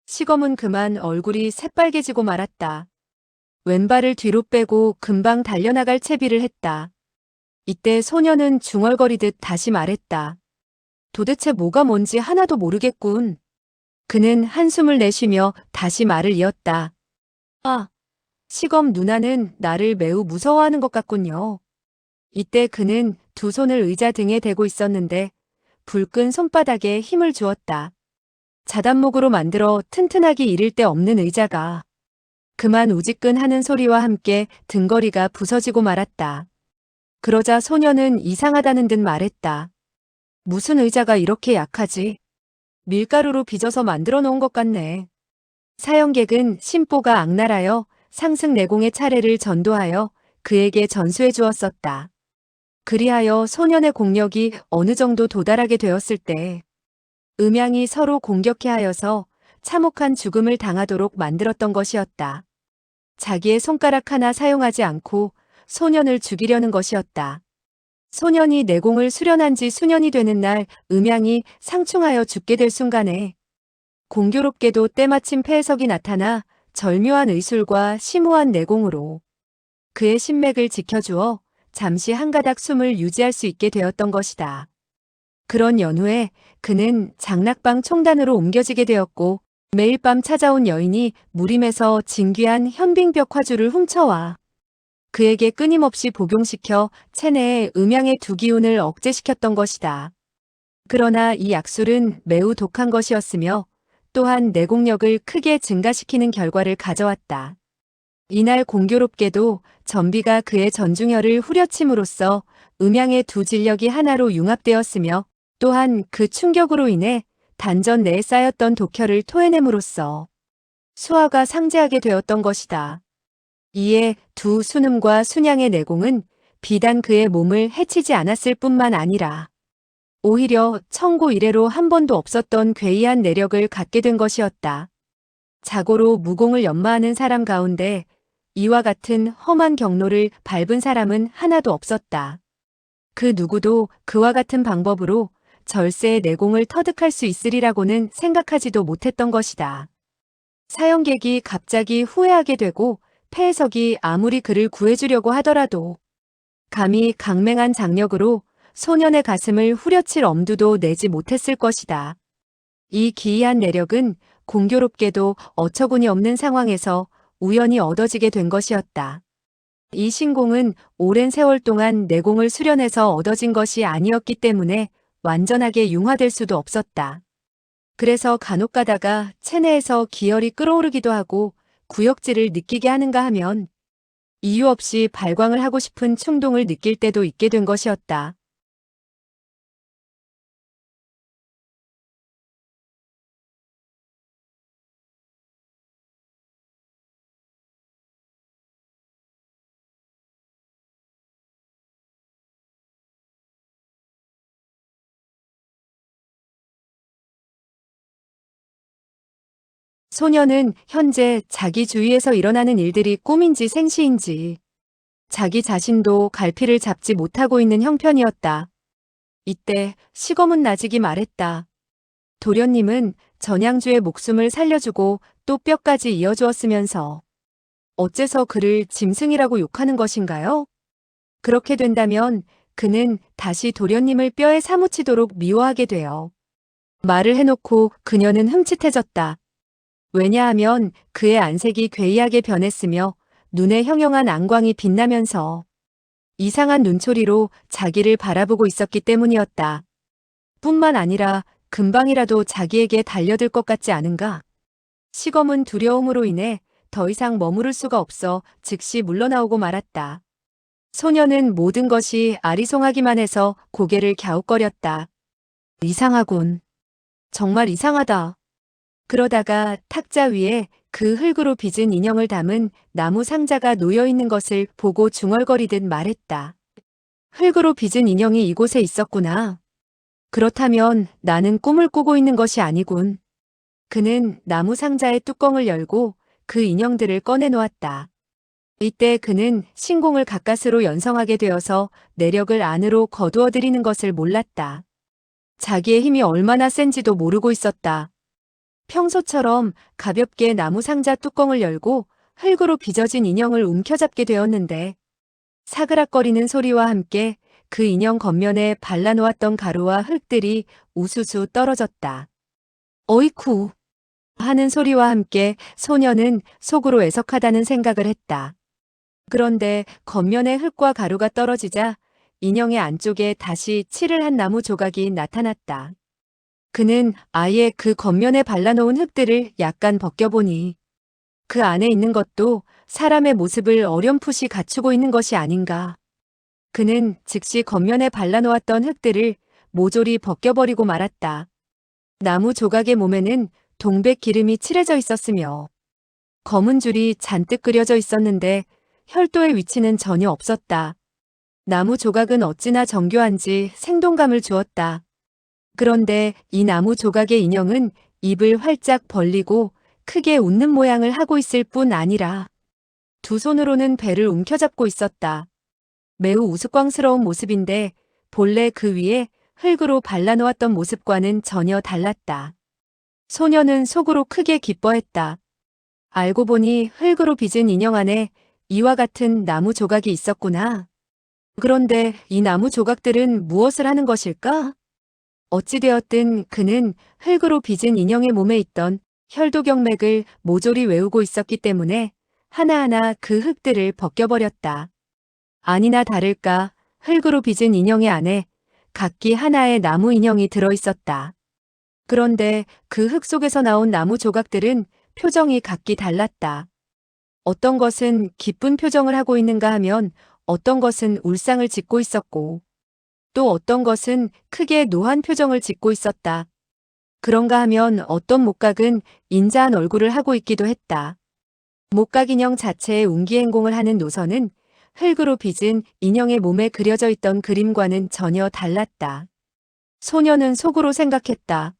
[SPEAKER 1] 시검은 그만 얼굴이 새빨개지고 말았다. 왼발을 뒤로 빼고 금방 달려나갈 채비를 했다. 이때 소녀는 중얼거리듯 다시 말했다. 도대체 뭐가 뭔지 하나도 모르겠군. 그는 한숨을 내쉬며 다시 말을 이었다. 아, 시검 누나는 나를 매우 무서워하는 것 같군요. 이때 그는 두 손을 의자 등에 대고 있었는데 불끈 손바닥에 힘을 주었다. 자단목으로 만들어 튼튼하기 이를 데 없는 의자가 그만 우지끈하는 소리와 함께 등거리가 부서지고 말았다. 그러자 소녀는 이상하다는 듯 말했다. 무슨 의자가 이렇게 약하지? 밀가루로 빚어서 만들어 놓은 것 같네. 사형객은 심보가 악랄하여 상승 내공의 차례를 전도하여 그에게 전수해 주었었다. 그리하여 소년의 공력이 어느 정도 도달하게 되었을 때 음양이 서로 공격해 하여서 참혹한 죽음을 당하도록 만들었던 것이었다. 자기의 손가락 하나 사용하지 않고 소년을 죽이려는 것이었다. 소년이 내공을 수련한 지 수년이 되는 날 음양이 상충하여 죽게 될 순간에 공교롭게도 때마침 폐해석이 나타나 절묘한 의술과 심오한 내공으로 그의 신맥을 지켜주어 잠시 한가닥 숨을 유지할 수 있게 되었던 것이다. 그런 연후에 그는 장락방 총단으로 옮겨지게 되었고 매일 밤 찾아온 여인이 무림에서 진귀한 현빙벽 화주를 훔쳐와 그에게 끊임없이 복용시켜 체내에 음양의 두 기운을 억제시켰던 것이다. 그러나 이 약술은 매우 독한 것이었으며 또한 내공력을 크게 증가시키는 결과를 가져왔다. 이날 공교롭게도 전비가 그의 전중혈을 후려침으로써 음양의 두 진력이 하나로 융합되었으며 또한 그 충격으로 인해 단전 내에 쌓였던 독혈을 토해냄으로써 수화가 상재하게 되었던 것이다. 이에 두 순음과 순양의 내공은 비단 그의 몸을 해치지 않았을 뿐만 아니라 오히려 청고 이래로 한 번도 없었던 괴이한 내력을 갖게 된 것이었다. 자고로 무공을 연마하는 사람 가운데 이와 같은 험한 경로를 밟은 사람은 하나도 없었다. 그 누구도 그와 같은 방법으로 절세의 내공을 터득할 수 있으리라고는 생각하지도 못했던 것이다. 사형객이 갑자기 후회하게 되고 폐해석이 아무리 그를 구해주려고 하더라도 감히 강맹한 장력으로 소년의 가슴을 후려칠 엄두도 내지 못했을 것이다. 이 기이한 내력은 공교롭게도 어처구니 없는 상황에서 우연히 얻어지게 된 것이었다. 이 신공은 오랜 세월 동안 내공을 수련해서 얻어진 것이 아니었기 때문에 완전하게 융화될 수도 없었다. 그래서 간혹 가다가 체내에서 기혈이 끓어오르기도 하고 구역질을 느끼게 하는가 하면 이유 없이 발광을 하고 싶은 충동을 느낄 때도 있게 된 것이었다. 소녀는 현재 자기 주위에서 일어나는 일들이 꿈인지 생시인지 자기 자신도 갈피를 잡지 못하고 있는 형편이었다. 이때 시검은 나직이 말했다. 도련님은 전양주의 목숨을 살려주고 또 뼈까지 이어주었으면서 어째서 그를 짐승이라고 욕하는 것인가요? 그렇게 된다면 그는 다시 도련님을 뼈에 사무치도록 미워하게 되어 말을 해놓고 그녀는 흠칫해졌다. 왜냐하면 그의 안색이 괴이하게 변했으며 눈에 형형한 안광이 빛나면서 이상한 눈초리로 자기를 바라보고 있었기 때문이었다. 뿐만 아니라 금방이라도 자기에게 달려들 것 같지 않은가? 시검은 두려움으로 인해 더 이상 머무를 수가 없어 즉시 물러나오고 말았다. 소녀는 모든 것이 아리송하기만 해서 고개를 갸웃거렸다. 이상하군. 정말 이상하다. 그러다가 탁자 위에 그 흙으로 빚은 인형을 담은 나무 상자가 놓여 있는 것을 보고 중얼거리듯 말했다. 흙으로 빚은 인형이 이곳에 있었구나. 그렇다면 나는 꿈을 꾸고 있는 것이 아니군. 그는 나무 상자의 뚜껑을 열고 그 인형들을 꺼내 놓았다. 이때 그는 신공을 가까스로 연성하게 되어서 내력을 안으로 거두어들이는 것을 몰랐다. 자기의 힘이 얼마나 센지도 모르고 있었다. 평소처럼 가볍게 나무 상자 뚜껑을 열고 흙으로 빚어진 인형을 움켜잡게 되었는데 사그락거리는 소리와 함께 그 인형 겉면에 발라놓았던 가루와 흙들이 우수수 떨어졌다. 어이쿠 하는 소리와 함께 소녀는 속으로 애석하다는 생각을 했다. 그런데 겉면에 흙과 가루가 떨어지자 인형의 안쪽에 다시 칠을 한 나무 조각이 나타났다. 그는 아예 그 겉면에 발라놓은 흙들을 약간 벗겨보니 그 안에 있는 것도 사람의 모습을 어렴풋이 갖추고 있는 것이 아닌가. 그는 즉시 겉면에 발라놓았던 흙들을 모조리 벗겨버리고 말았다. 나무 조각의 몸에는 동백 기름이 칠해져 있었으며 검은 줄이 잔뜩 그려져 있었는데 혈도의 위치는 전혀 없었다. 나무 조각은 어찌나 정교한지 생동감을 주었다. 그런데 이 나무 조각의 인형은 입을 활짝 벌리고 크게 웃는 모양을 하고 있을 뿐 아니라 두 손으로는 배를 움켜잡고 있었다. 매우 우스꽝스러운 모습인데 본래 그 위에 흙으로 발라놓았던 모습과는 전혀 달랐다. 소녀는 속으로 크게 기뻐했다. 알고 보니 흙으로 빚은 인형 안에 이와 같은 나무 조각이 있었구나. 그런데 이 나무 조각들은 무엇을 하는 것일까? 어찌되었든 그는 흙으로 빚은 인형의 몸에 있던 혈도경맥을 모조리 외우고 있었기 때문에 하나하나 그 흙들을 벗겨버렸다. 아니나 다를까 흙으로 빚은 인형의 안에 각기 하나의 나무 인형이 들어있었다. 그런데 그 흙 속에서 나온 나무 조각들은 표정이 각기 달랐다. 어떤 것은 기쁜 표정을 하고 있는가 하면 어떤 것은 울상을 짓고 있었고 또 어떤 것은 크게 노한 표정을 짓고 있었다. 그런가 하면 어떤 목각은 인자한 얼굴을 하고 있기도 했다. 목각 인형 자체의 운기행공을 하는 노선은 흙으로 빚은 인형의 몸에 그려져 있던 그림과는 전혀 달랐다. 소녀는 속으로 생각했다.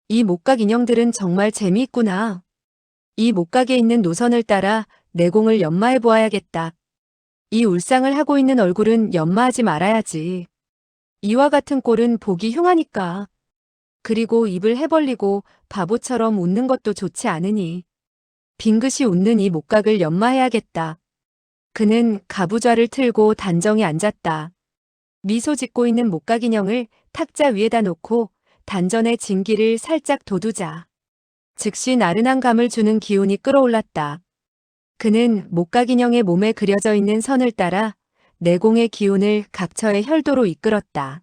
[SPEAKER 1] 이 목각 인형들은 정말 재미있구나. 이 목각에 있는 노선을 따라 내공을 연마해 보아야겠다. 이 울상을 하고 있는 얼굴은 연마하지 말아야지. 이와 같은 꼴은 보기 흉하니까. 그리고 입을 해벌리고 바보처럼 웃는 것도 좋지 않으니. 빙긋이 웃는 이 목각을 연마해야겠다. 그는 가부좌를 틀고 단정히 앉았다. 미소 짓고 있는 목각 인형을 탁자 위에다 놓고 단전의 진기를 살짝 돋우자. 즉시 나른한 감을 주는 기운이 끌어올랐다. 그는 목각 인형의 몸에 그려져 있는 선을 따라 내공의 기운을 각처의 혈도로 이끌었다.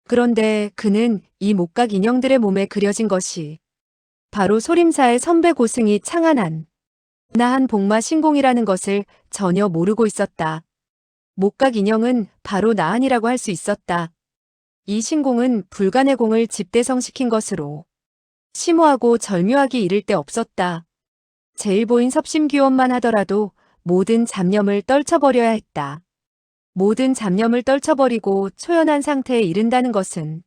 [SPEAKER 1] 그런데 그는 이 목각 인형들의 몸에 그려진 것이 바로 소림사의 선배 고승이 창안한 나한 복마 신공이라는 것을 전혀 모르고 있었다. 목각 인형은 바로 나한이라고 할 수 있었다. 이 신공은 불간의 공을 집대성시킨 것으로 심오하고 절묘하기 이를 데 없었다. 제일보인 섭심귀원만 하더라도 모든 잡념을 떨쳐버려야 했다. 모든 잡념을 떨쳐버리고 초연한 상태에 이른다는 것은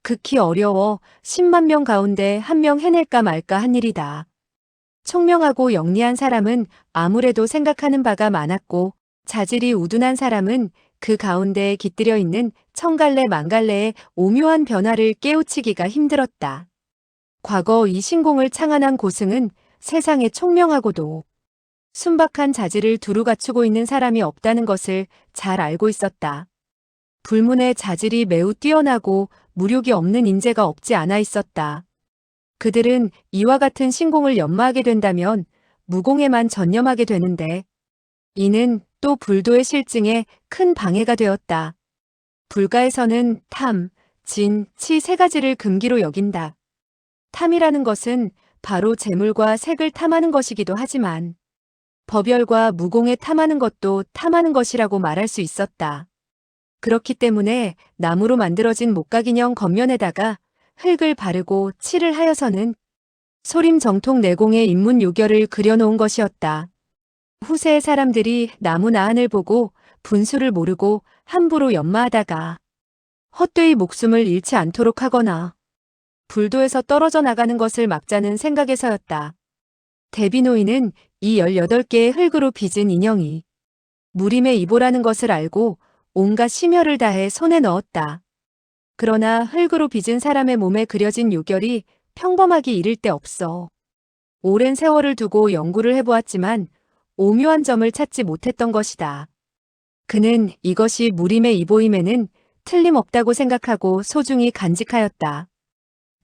[SPEAKER 1] 극히 어려워 10만 명 가운데 한 명 해낼까 말까 한 일이다. 총명하고 영리한 사람은 아무래도 생각하는 바가 많았고 자질이 우둔한 사람은 그 가운데에 깃들여 있는 천갈래 만갈래의 오묘한 변화를 깨우치기가 힘들었다. 과거 이 신공을 창안한 고승은 세상에 총명하고도 순박한 자질을 두루 갖추고 있는 사람이 없다는 것을 잘 알고 있었다. 불문의 자질이 매우 뛰어나고 무력이 없는 인재가 없지 않아 있었다. 그들은 이와 같은 신공을 연마하게 된다면 무공에만 전념하게 되는데 이는 또 불도의 실증에 큰 방해가 되었다. 불가에서는 탐, 진, 치 세 가지를 금기로 여긴다. 탐이라는 것은 바로 재물과 색을 탐하는 것이기도 하지만 법열과 무공에 탐하는 것도 탐하는 것이라고 말할 수 있었다. 그렇기 때문에 나무로 만들어진 목각인형 겉면에다가 흙을 바르고 칠을 하여서는 소림 정통 내공의 인문 요결을 그려놓은 것이었다. 후세의 사람들이 나무 나한을 보고 분수를 모르고 함부로 연마하다가 헛되이 목숨을 잃지 않도록 하거나 불도에서 떨어져 나가는 것을 막자는 생각에서였다. 대비노인은 이 18개의 흙으로 빚은 인형이 무림의 이보라는 것을 알고 온갖 심혈을 다해 손에 넣었다. 그러나 흙으로 빚은 사람의 몸에 그려진 요결이 평범하기 이를 데 없어. 오랜 세월을 두고 연구를 해보았지만 오묘한 점을 찾지 못했던 것이다. 그는 이것이 무림의 이보임에는 틀림없다고 생각하고 소중히 간직하였다.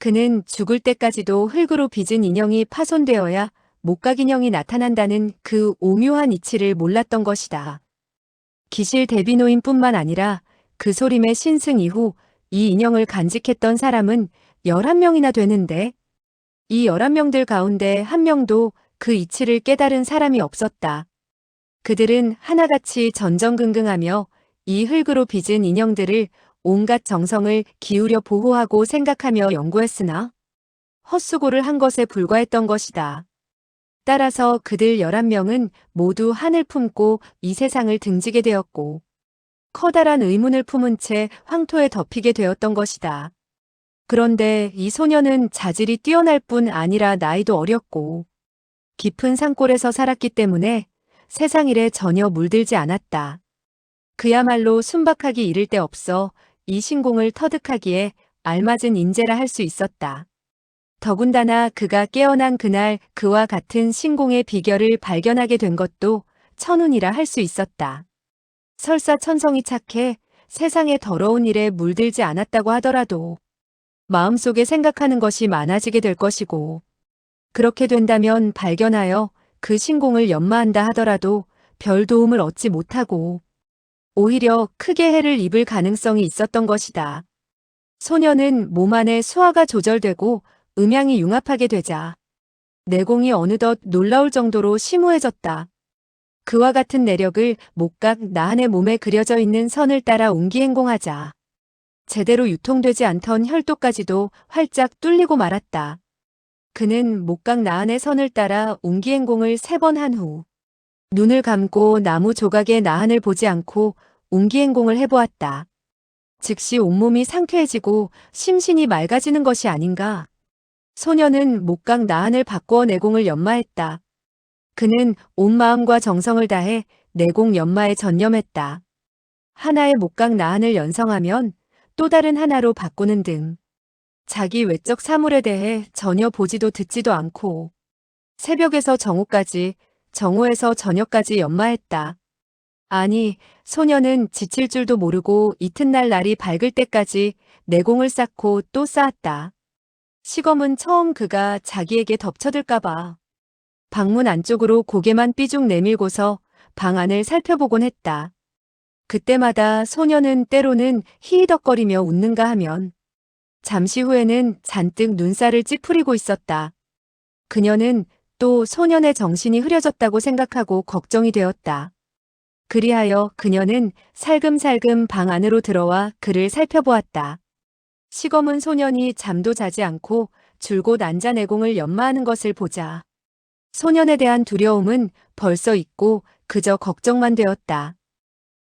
[SPEAKER 1] 그는 죽을 때까지도 흙으로 빚은 인형이 파손되어야 목각인형이 나타난다는 그 오묘한 이치를 몰랐던 것이다. 기실 대비노인뿐만 아니라 그 소림의 신승 이후 이 인형을 간직했던 사람은 11명이나 되는데 이 11명들 가운데 한 명도 그 이치를 깨달은 사람이 없었다. 그들은 하나같이 전전긍긍하며 이 흙으로 빚은 인형들을 온갖 정성을 기울여 보호하고 생각하며 연구했으나 헛수고를 한 것에 불과했던 것이다. 따라서 그들 11명은 모두 한을 품고 이 세상을 등지게 되었고 커다란 의문을 품은 채 황토에 덮이게 되었던 것이다. 그런데 이 소녀는 자질이 뛰어날 뿐 아니라 나이도 어렸고 깊은 산골에서 살았기 때문에 세상 일에 전혀 물들지 않았다. 그야말로 순박하기 이를 데 없어 이 신공을 터득하기에 알맞은 인재라 할 수 있었다. 더군다나 그가 깨어난 그날 그와 같은 신공의 비결을 발견하게 된 것도 천운이라 할 수 있었다. 설사 천성이 착해 세상의 더러운 일에 물들지 않았다고 하더라도 마음속에 생각하는 것이 많아지게 될 것이고 그렇게 된다면 발견하여 그 신공을 연마한다 하더라도 별 도움을 얻지 못하고 오히려 크게 해를 입을 가능성이 있었던 것이다. 소녀는 몸 안에 수화가 조절되고 음양이 융합하게 되자 내공이 어느덧 놀라울 정도로 심오해졌다. 그와 같은 내력을 목각 나한의 몸에 그려져 있는 선을 따라 옹기행공하자 제대로 유통되지 않던 혈도까지도 활짝 뚫리고 말았다. 그는 목각 나한의 선을 따라 옹기행공을 3번 한 후 눈을 감고 나무 조각의 나한을 보지 않고 옹기행공을 해보았다. 즉시 온몸이 상쾌해지고 심신이 맑아지는 것이 아닌가. 소녀는 목각 나한을 바꾸어 내공을 연마했다. 그는 온 마음과 정성을 다해 내공 연마에 전념했다. 하나의 목각 나한을 연성하면 또 다른 하나로 바꾸는 등 자기 외적 사물에 대해 전혀 보지도 듣지도 않고 새벽에서 정오까지, 정오에서 저녁까지 연마했다. 아니, 소녀는 지칠 줄도 모르고 이튿날 날이 밝을 때까지 내공을 쌓고 또 쌓았다. 시검은 처음 그가 자기에게 덮쳐들까봐 방문 안쪽으로 고개만 삐죽 내밀고서 방 안을 살펴보곤 했다. 그때마다 소녀는 때로는 히히덕거리며 웃는가 하면 잠시 후에는 잔뜩 눈살을 찌푸리고 있었다. 그녀는 또 소년의 정신이 흐려졌다고 생각하고 걱정이 되었다. 그리하여 그녀는 살금살금 방 안으로 들어와 그를 살펴보았다. 시검은 소년이 잠도 자지 않고 줄곧 앉아 내공을 연마하는 것을 보자 소년에 대한 두려움은 벌써 잊고 그저 걱정만 되었다.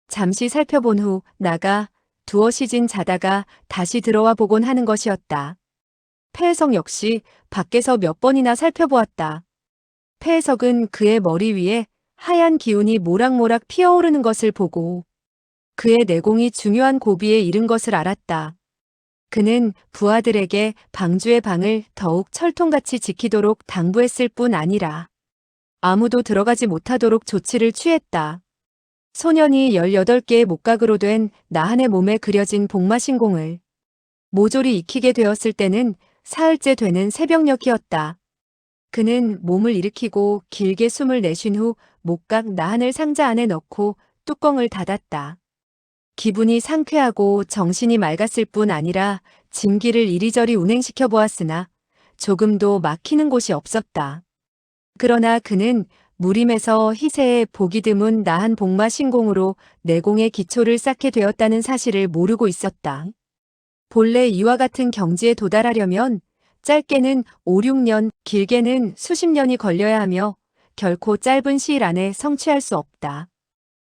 [SPEAKER 1] 잠시 살펴본 후 나가 두어 시진 자다가 다시 들어와 보곤 하는 것이었다. 폐해석 역시 밖에서 몇 번이나 살펴보았다. 폐해석은 그의 머리 위에 하얀 기운이 모락모락 피어오르는 것을 보고 그의 내공이 중요한 고비에 이른 것을 알았다. 그는 부하들에게 방주의 방을 더욱 철통같이 지키도록 당부했을 뿐 아니라 아무도 들어가지 못하도록 조치를 취했다. 소년이 18개의 목각으로 된 나한의 몸에 그려진 복마신공을 모조리 익히게 되었을 때는 사흘째 되는 새벽녘이었다. 그는 몸을 일으키고 길게 숨을 내쉰 후 목각 나한을 상자 안에 넣고 뚜껑을 닫았다. 기분이 상쾌하고 정신이 맑았을 뿐 아니라 짐기를 이리저리 운행시켜 보았으나 조금도 막히는 곳이 없었다. 그러나 그는 무림에서 희세에 복이 드문 나한 복마 신공으로 내공의 기초를 쌓게 되었다는 사실을 모르고 있었다. 본래 이와 같은 경지에 도달하려면 짧게는 5, 6년, 길게는 수십 년이 걸려야 하며 결코 짧은 시일 안에 성취할 수 없다.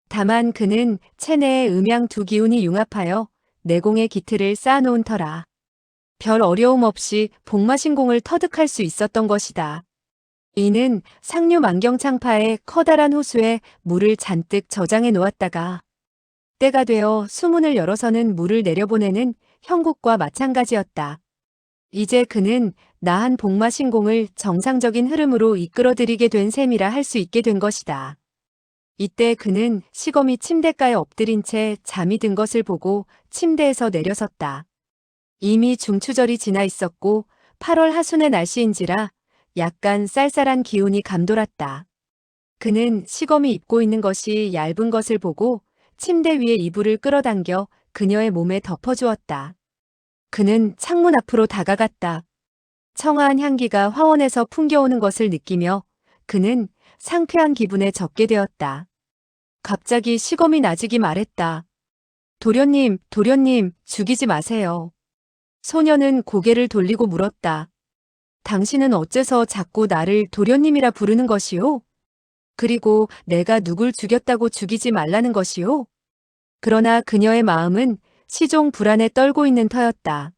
[SPEAKER 1] 다만 그는 체내의 음양 두 기운이 융합하여 내공의 기틀을 쌓아놓은 터라 별 어려움 없이 복마신공을 터득할 수 있었던 것이다. 이는 상류 만경창파의 커다란 호수에 물을 잔뜩 저장해 놓았다가 때가 되어 수문을 열어서는 물을 내려보내는 형국과 마찬가지였다. 이제 그는 나한 복마신공을 정상적인 흐름으로 이끌어들이게 된 셈이라 할 수 있게 된 것이다. 이때 그는 시검이 침대가에 엎드린 채 잠이 든 것을 보고 침대에서 내려섰다. 이미 중추절이 지나 있었고 8월 하순의 날씨인지라 약간 쌀쌀한 기운이 감돌았다. 그는 시검이 입고 있는 것이 얇은 것을 보고 침대 위에 이불을 끌어당겨 그녀의 몸에 덮어주었다. 그는 창문 앞으로 다가갔다. 청아한 향기가 화원에서 풍겨오는 것을 느끼며 그는 상쾌한 기분에 젖게 되었다. 갑자기 시검이 나직이 말했다. 도련님, 도련님, 죽이지 마세요. 소녀는 고개를 돌리고 물었다. 당신은 어째서 자꾸 나를 도련님이라 부르는 것이오? 그리고 내가 누굴 죽였다고 죽이지 말라는 것이오? 그러나 그녀의 마음은 시종 불안에 떨고 있는 터였다.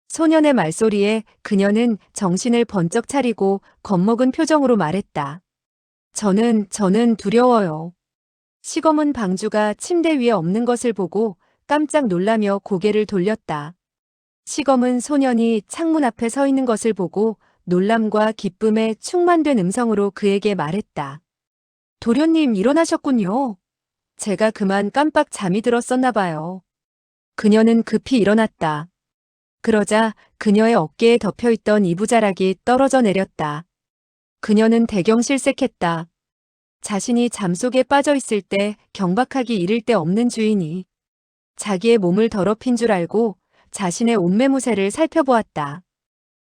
[SPEAKER 1] 소년의 말소리에 그녀는 정신을 번쩍 차리고 겁먹은 표정으로 말했다. 저는 두려워요. 시검은 방주가 침대 위에 없는 것을 보고 깜짝 놀라며 고개를 돌렸다. 시검은 소년이 창문 앞에 서 있는 것을 보고 놀람과 기쁨에 충만된 음성으로 그에게 말했다. 도련님 일어나셨군요. 제가 그만 깜빡 잠이 들었었나 봐요. 그녀는 급히 일어났다. 그러자 그녀의 어깨에 덮여있던 이부자락이 떨어져 내렸다. 그녀는 대경실색했다. 자신이 잠속에 빠져 있을 때 경박하기 이를 데 없는 주인이 자기의 몸을 더럽힌 줄 알고 자신의 옷매무새를 살펴보았다.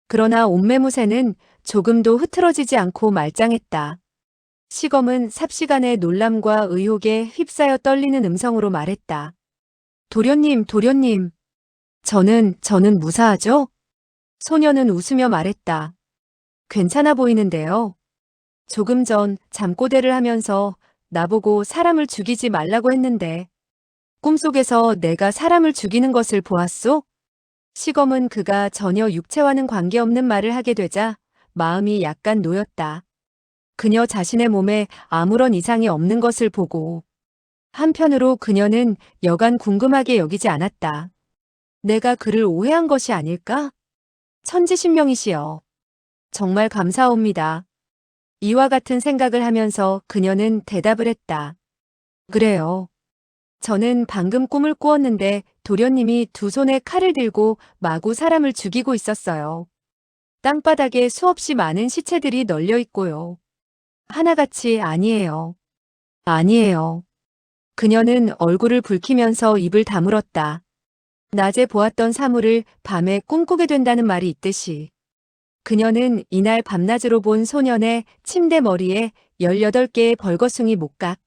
[SPEAKER 1] 그러나 옷매무새는 조금도 흐트러지지 않고 말짱했다. 시검은 삽시간의 놀람과 의혹에 휩싸여 떨리는 음성으로 말했다. 도련님, 도련님. 저는 무사하죠? 소녀는 웃으며 말했다. 괜찮아 보이는데요. 조금 전 잠꼬대를 하면서 나보고 사람을 죽이지 말라고 했는데 꿈속에서 내가 사람을 죽이는 것을 보았소? 시검은 그가 전혀 육체와는 관계없는 말을 하게 되자 마음이 약간 놓였다. 그녀 자신의 몸에 아무런 이상이 없는 것을 보고 한편으로 그녀는 여간 궁금하게 여기지 않았다. 내가 그를 오해한 것이 아닐까? 천지신명이시여. 정말 감사옵니다. 이와 같은 생각을 하면서 그녀는 대답을 했다. 그래요. 저는 방금 꿈을 꾸었는데 도련님이 두 손에 칼을 들고 마구 사람을 죽이고 있었어요. 땅바닥에 수없이 많은 시체들이 널려 있고요. 하나같이 아니에요. 아니에요. 그녀는 얼굴을 붉히면서 입을 다물었다. 낮에 보았던 사물을 밤에 꿈꾸게 된다는 말이 있듯이. 그녀는 이날 밤낮으로 본 소년의 침대 머리에 18개의 벌거숭이 목각,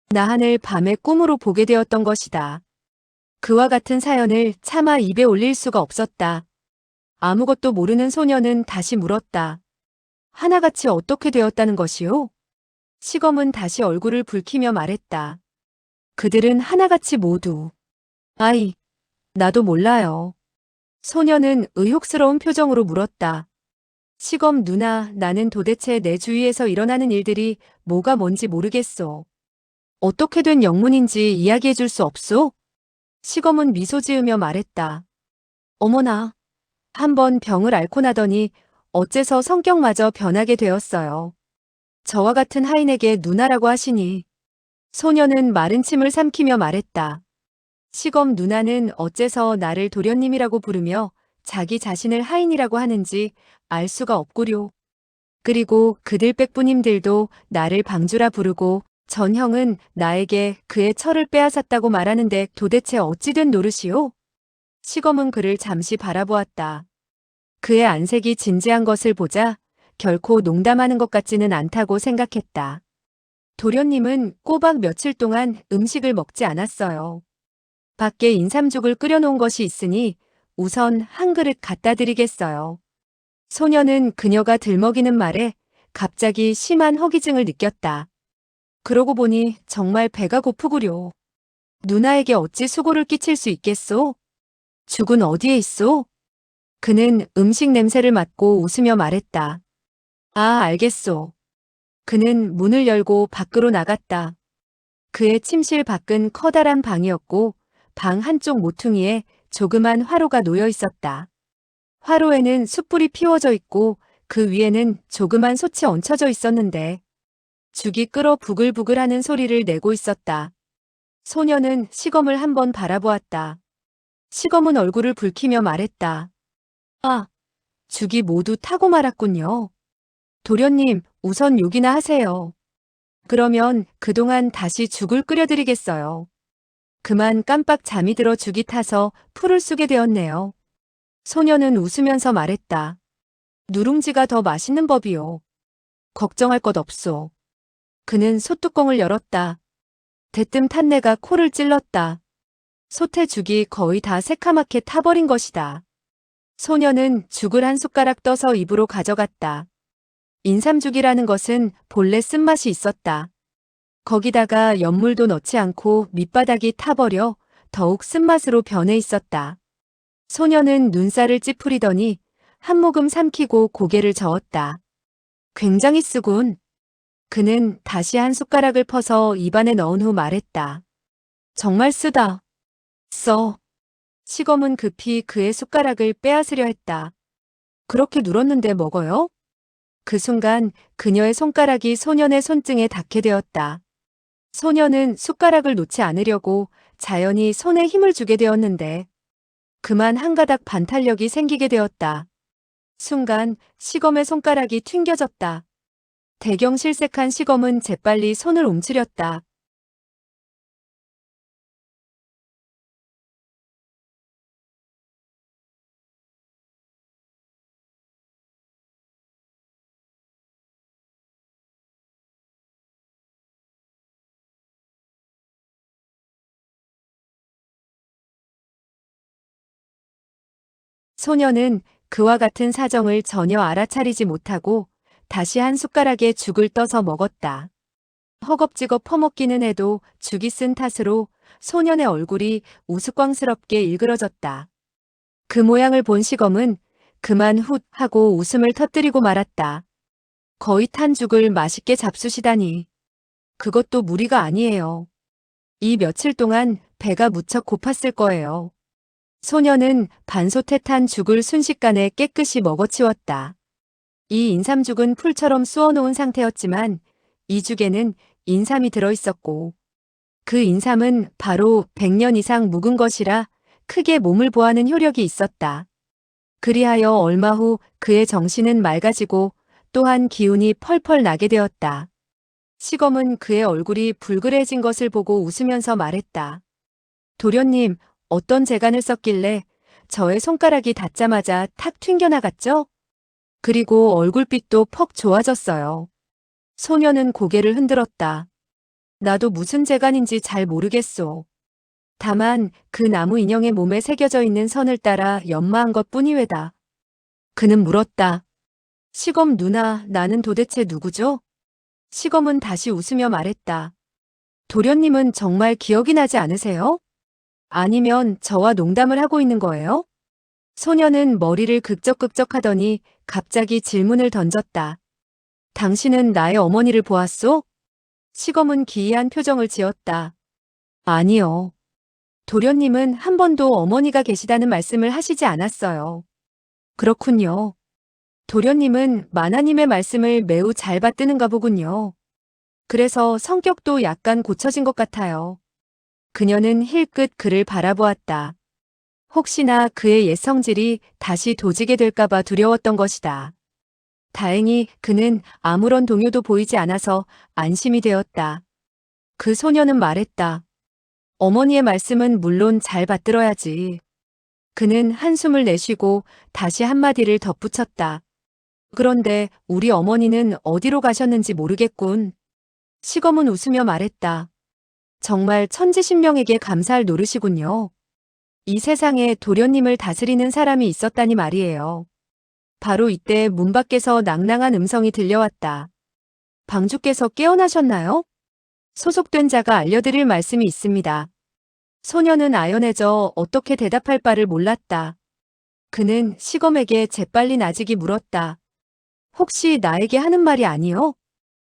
[SPEAKER 1] 나한을 밤에 꿈으로 보게 되었던 것이다. 그와 같은 사연을 차마 입에 올릴 수가 없었다. 아무것도 모르는 소년은 다시 물었다. 하나같이 어떻게 되었다는 것이오? 시검은 다시 얼굴을 붉히며 말했다. 그들은 하나같이 모두. 아이, 나도 몰라요. 소년은 의혹스러운 표정으로 물었다. 시검 누나, 나는 도대체 내 주위에서 일어나는 일들이 뭐가 뭔지 모르겠소. 어떻게 된 영문인지 이야기해 줄 수 없소? 시검은 미소 지으며 말했다. 어머나, 한번 병을 앓고 나더니 어째서 성격마저 변하게 되었어요. 저와 같은 하인에게 누나라고 하시니. 소녀는 마른 침을 삼키며 말했다. 시검 누나는 어째서 나를 도련님이라고 부르며 자기 자신을 하인이라고 하는지 알 수가 없구려. 그리고 그들 빽부님들도 나를 방주라 부르고 전형은 나에게 그의 철을 빼앗았다고 말하는데 도대체 어찌된 노릇이오? 시검은 그를 잠시 바라보았다. 그의 안색이 진지한 것을 보자 결코 농담하는 것 같지는 않다고 생각했다. 도련님은 꼬박 며칠 동안 음식을 먹지 않았어요. 밖에 인삼죽을 끓여놓은 것이 있으니 우선 한 그릇 갖다 드리겠어요. 소녀는 그녀가 들먹이는 말에 갑자기 심한 허기증을 느꼈다. 그러고 보니 정말 배가 고프구려. 누나에게 어찌 수고를 끼칠 수 있겠소? 죽은 어디에 있소? 그는 음식 냄새를 맡고 웃으며 말했다. 아, 알겠소. 그는 문을 열고 밖으로 나갔다. 그의 침실 밖은 커다란 방이었고 방 한쪽 모퉁이에 조그만 화로가 놓여 있었다. 화로에는 숯불이 피워져 있고 그 위에는 조그만 솥이 얹혀져 있었는데 죽이 끓어 부글부글 하는 소리를 내고 있었다. 소녀는 시검을 한번 바라보았다. 시검은 얼굴을 붉히며 말했다. 아, 죽이 모두 타고 말았군요. 도련님, 우선 욕이나 하세요. 그러면 그동안 다시 죽을 끓여드리겠어요. 그만 깜빡 잠이 들어 죽이 타서 풀을 쑤게 되었네요. 소녀는 웃으면서 말했다. 누룽지가 더 맛있는 법이요. 걱정할 것 없소. 그는 솥뚜껑을 열었다. 대뜸 탄내가 코를 찔렀다. 솥의 죽이 거의 다 새카맣게 타버린 것이다. 소녀는 죽을 한 숟가락 떠서 입으로 가져갔다. 인삼죽이라는 것은 본래 쓴맛이 있었다. 거기다가 연물도 넣지 않고 밑바닥이 타버려 더욱 쓴맛으로 변해 있었다. 소녀는 눈살을 찌푸리더니 한 모금 삼키고 고개를 저었다. 굉장히 쓰군. 그는 다시 한 숟가락을 퍼서 입안에 넣은 후 말했다. 정말 쓰다. 써. 시검은 급히 그의 숟가락을 빼앗으려 했다. 그렇게 눌었는데 먹어요? 그 순간 그녀의 손가락이 소년의 손등에 닿게 되었다. 소년은 숟가락을 놓지 않으려고 자연히 손에 힘을 주게 되었는데 그만 한 가닥 반탄력이 생기게 되었다. 순간 시검의 손가락이 튕겨졌다. 대경실색한 시검은 재빨리 손을 움츠렸다. 소녀는 그와 같은 사정을 전혀 알아차리지 못하고 다시 한 숟가락에 죽을 떠서 먹었다. 허겁지겁 퍼먹기는 해도 죽이 쓴 탓으로 소년의 얼굴이 우스꽝스럽게 일그러졌다. 그 모양을 본 시검은 그만 훗 하고 웃음을 터뜨리고 말았다. 거의 탄 죽을 맛있게 잡수시다니. 그것도 무리가 아니에요. 이 며칠 동안 배가 무척 고팠을 거예요. 소녀는 반솥에 탄 죽을 순식간에 깨끗이 먹어치웠다. 이 인삼죽은 풀처럼 쑤어놓은 상태였지만 이 죽에는 인삼이 들어있었고 그 인삼은 바로 100년 이상 묵은 것이라 크게 몸을 보하는 효력이 있었다. 그리하여 얼마 후 그의 정신은 맑아지고 또한 기운이 펄펄 나게 되었다. 시검은 그의 얼굴이 불그레진 것을 보고 웃으면서 말했다. 도련님, 어떤 재간을 썼길래 저의 손가락이 닿자마자 탁 튕겨나갔죠? 그리고 얼굴빛도 퍽 좋아졌어요. 소녀는 고개를 흔들었다. 나도 무슨 재간인지 잘 모르겠소. 다만 그 나무 인형의 몸에 새겨져 있는 선을 따라 연마한 것뿐이외다. 그는 물었다. 시검 누나, 나는 도대체 누구죠? 시검은 다시 웃으며 말했다. 도련님은 정말 기억이 나지 않으세요? 아니면 저와 농담을 하고 있는 거예요? 소녀는 머리를 극적극적하더니 갑자기 질문을 던졌다. 당신은 나의 어머니를 보았소? 시검은 기이한 표정을 지었다. 아니요. 도련님은 한 번도 어머니가 계시다는 말씀을 하시지 않았어요. 그렇군요. 도련님은 만화님의 말씀을 매우 잘 받드는가 보군요. 그래서 성격도 약간 고쳐진 것 같아요. 그녀는 힐끗 그를 바라보았다. 혹시나 그의 옛 성질이 다시 도지게 될까봐 두려웠던 것이다. 다행히 그는 아무런 동요도 보이지 않아서 안심이 되었다. 그 소녀는 말했다. 어머니의 말씀은 물론 잘 받들어야지. 그는 한숨을 내쉬고 다시 한마디를 덧붙였다. 그런데 우리 어머니는 어디로 가셨는지 모르겠군. 시검은 웃으며 말했다. 정말 천지신명에게 감사할 노릇이군요. 이 세상에 도련님을 다스리는 사람이 있었다니 말이에요. 바로 이때 문 밖에서 낭낭한 음성이 들려왔다. 방주께서 깨어나셨나요? 소속된 자가 알려드릴 말씀이 있습니다. 소녀는 아연해져 어떻게 대답할 바를 몰랐다. 그는 시검에게 재빨리 나직이 물었다. 혹시 나에게 하는 말이 아니요?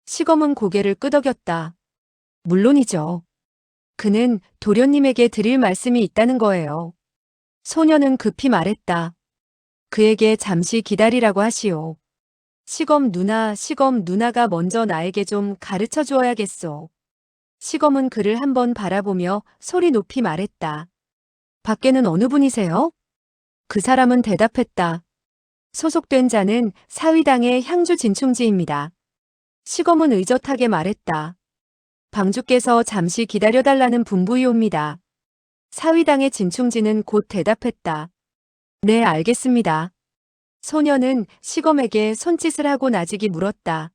[SPEAKER 1] 시검은 고개를 끄덕였다. 물론이죠. 그는 도련님에게 드릴 말씀이 있다는 거예요. 소녀는 급히 말했다. 그에게 잠시 기다리라고 하시오. 시검 누나가 먼저 나에게 좀 가르쳐 주어야겠소. 시검은 그를 한번 바라보며 소리 높이 말했다. 밖에는 어느 분이세요? 그 사람은 대답했다. 소속된 자는 사위당의 향주 진충지입니다. 시검은 의젓하게 말했다. 방주께서 잠시 기다려달라는 분부이옵니다. 사위당의 진충지는 곧 대답했다. 네, 알겠습니다. 소녀는 시검에게 손짓을 하고 나직이 물었다.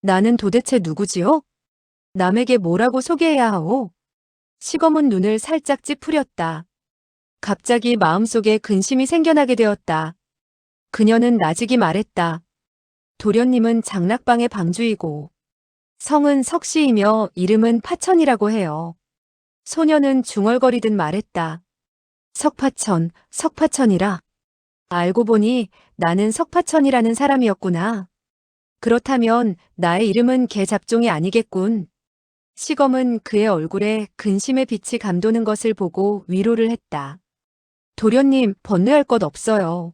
[SPEAKER 1] 나는 도대체 누구지요? 남에게 뭐라고 소개해야 하오? 시검은 눈을 살짝 찌푸렸다. 갑자기 마음속에 근심이 생겨나게 되었다. 그녀는 나직이 말했다. 도련님은 장락방의 방주이고 성은 석씨이며 이름은 파천이라고 해요. 소녀는 중얼거리듯 말했다. 석파천이라. 알고 보니 나는 석파천이라는 사람이었구나. 그렇다면 나의 이름은 개 잡종이 아니겠군. 시검은 그의 얼굴에 근심의 빛이 감도는 것을 보고 위로를 했다. 도련님, 번뇌할 것 없어요.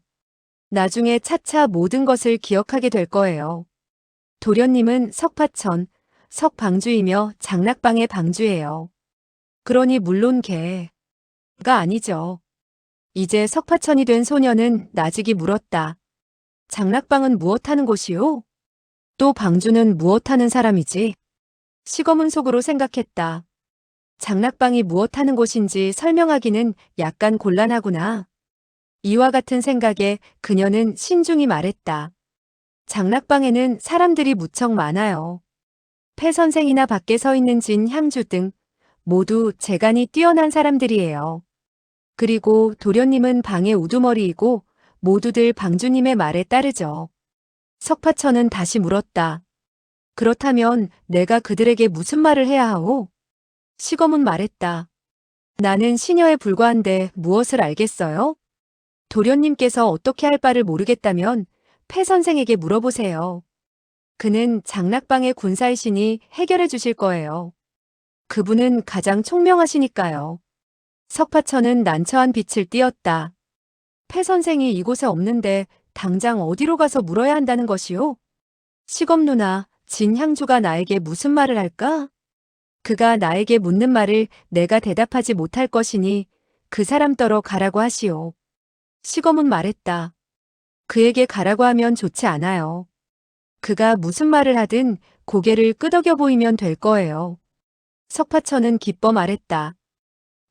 [SPEAKER 1] 나중에 차차 모든 것을 기억하게 될 거예요. 도련님은 석파천, 석방주이며 장락방의 방주예요. 그러니 물론 개가 아니죠. 이제 석파천이 된 소녀는 나직이 물었다. 장락방은 무엇하는 곳이요? 또 방주는 무엇하는 사람이지? 시검은 속으로 생각했다. 장락방이 무엇하는 곳인지 설명하기는 약간 곤란하구나. 이와 같은 생각에 그녀는 신중히 말했다. 장락방에는 사람들이 무척 많아요. 폐 선생이나 밖에 서 있는 진 향주 등 모두 재간이 뛰어난 사람들이에요. 그리고 도련님은 방의 우두머리이고 모두들 방주님의 말에 따르죠. 석파천은 다시 물었다. 그렇다면 내가 그들에게 무슨 말을 해야 하오? 시검은 말했다. 나는 시녀에 불과한데 무엇을 알겠어요? 도련님께서 어떻게 할 바를 모르겠다면 폐 선생에게 물어보세요. 그는 장락방의 군사이시니 해결해 주실 거예요. 그분은 가장 총명하시니까요. 석파천은 난처한 빛을 띠었다. 폐 선생이 이곳에 없는데 당장 어디로 가서 물어야 한다는 것이요? 시검 누나, 진향주가 나에게 무슨 말을 할까? 그가 나에게 묻는 말을 내가 대답하지 못할 것이니 그 사람 따러 가라고 하시오. 시검은 말했다. 그에게 가라고 하면 좋지 않아요. 그가 무슨 말을 하든 고개를 끄덕여 보이면 될 거예요. 석파천은 기뻐 말했다.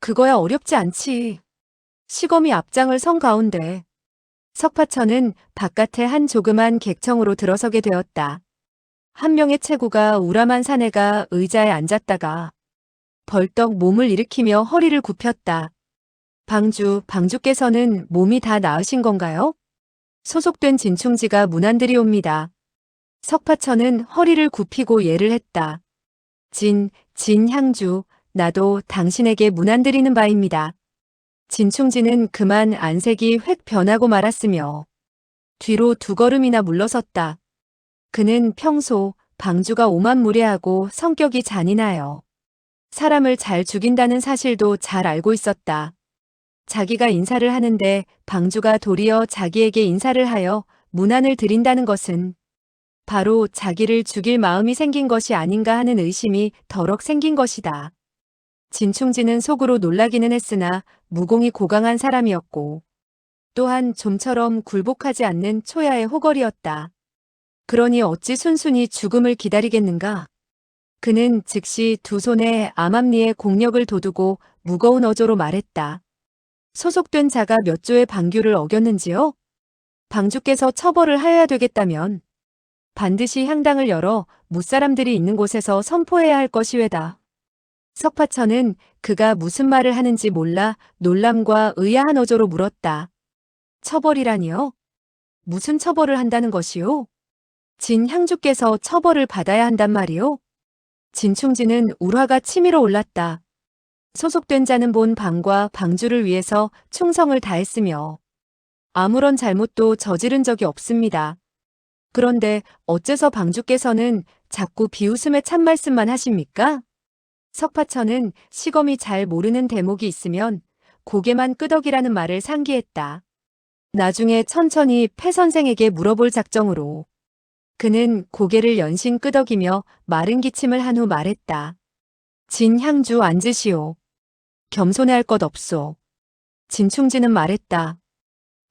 [SPEAKER 1] 그거야 어렵지 않지. 시검이 앞장을 선 가운데 석파천은 바깥에 한 조그만 객청으로 들어서게 되었다. 한 명의 체구가 우람한 사내가 의자에 앉았다가 벌떡 몸을 일으키며 허리를 굽혔다. 방주께서는 몸이 다 나으신 건가요? 소속된 진충지가 문안드리옵니다. 석파천은 허리를 굽히고 예를 했다. 진향주, 나도 당신에게 문안드리는 바입니다. 진충지는 그만 안색이 획 변하고 말았으며 뒤로 두 걸음이나 물러섰다. 그는 평소 방주가 오만무례하고 성격이 잔인하여 사람을 잘 죽인다는 사실도 잘 알고 있었다. 자기가 인사를 하는데 방주가 도리어 자기에게 인사를 하여 문안을 드린다는 것은 바로 자기를 죽일 마음이 생긴 것이 아닌가 하는 의심이 더럭 생긴 것이다. 진충지는 속으로 놀라기는 했으나 무공이 고강한 사람이었고 또한 좀처럼 굴복하지 않는 초야의 호걸이었다. 그러니 어찌 순순히 죽음을 기다리겠는가? 그는 즉시 두 손에 암암리에 공력을 돋우고 무거운 어조로 말했다. 소속된 자가 몇 조의 방규를 어겼는지요? 방주께서 처벌을 하여야 되겠다면 반드시 향당을 열어 무사람들이 있는 곳에서 선포해야 할 것이외다. 석파천은 그가 무슨 말을 하는지 몰라 놀람과 의아한 어조로 물었다. 처벌이라니요? 무슨 처벌을 한다는 것이요? 진향주께서 처벌을 받아야 한단 말이요? 진충진은 울화가 치밀어 올랐다. 소속된 자는 본 방과 방주를 위해서 충성을 다했으며 아무런 잘못도 저지른 적이 없습니다. 그런데 어째서 방주께서는 자꾸 비웃음의 참말씀만 하십니까? 석파천은 시검이 잘 모르는 대목이 있으면 고개만 끄덕이라는 말을 상기했다. 나중에 천천히 패 선생에게 물어볼 작정으로. 그는 고개를 연신 끄덕이며 마른 기침을 한 후 말했다. 진향주 앉으시오. 겸손해할 것 없소. 진충진은 말했다.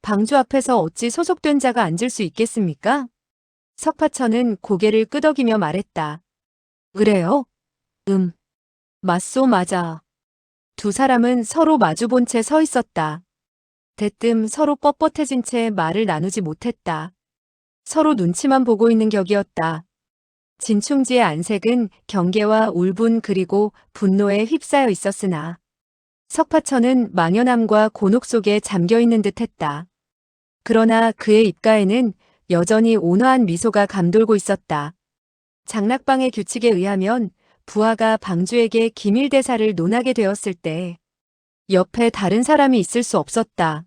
[SPEAKER 1] 방주 앞에서 어찌 소속된 자가 앉을 수 있겠습니까? 석파천은 고개를 끄덕이며 말했다. 그래요? 맞소 맞아. 두 사람은 서로 마주본 채 서 있었다. 대뜸 서로 뻣뻣해진 채 말을 나누지 못했다. 서로 눈치만 보고 있는 격이었다. 진충지의 안색은 경계와 울분 그리고 분노에 휩싸여 있었으나 석파천은 망연함과 곤혹 속에 잠겨있는 듯했다. 그러나 그의 입가에는 여전히 온화한 미소가 감돌고 있었다. 장락방의 규칙에 의하면 부하가 방주에게 기밀대사를 논하게 되었을 때 옆에 다른 사람이 있을 수 없었다.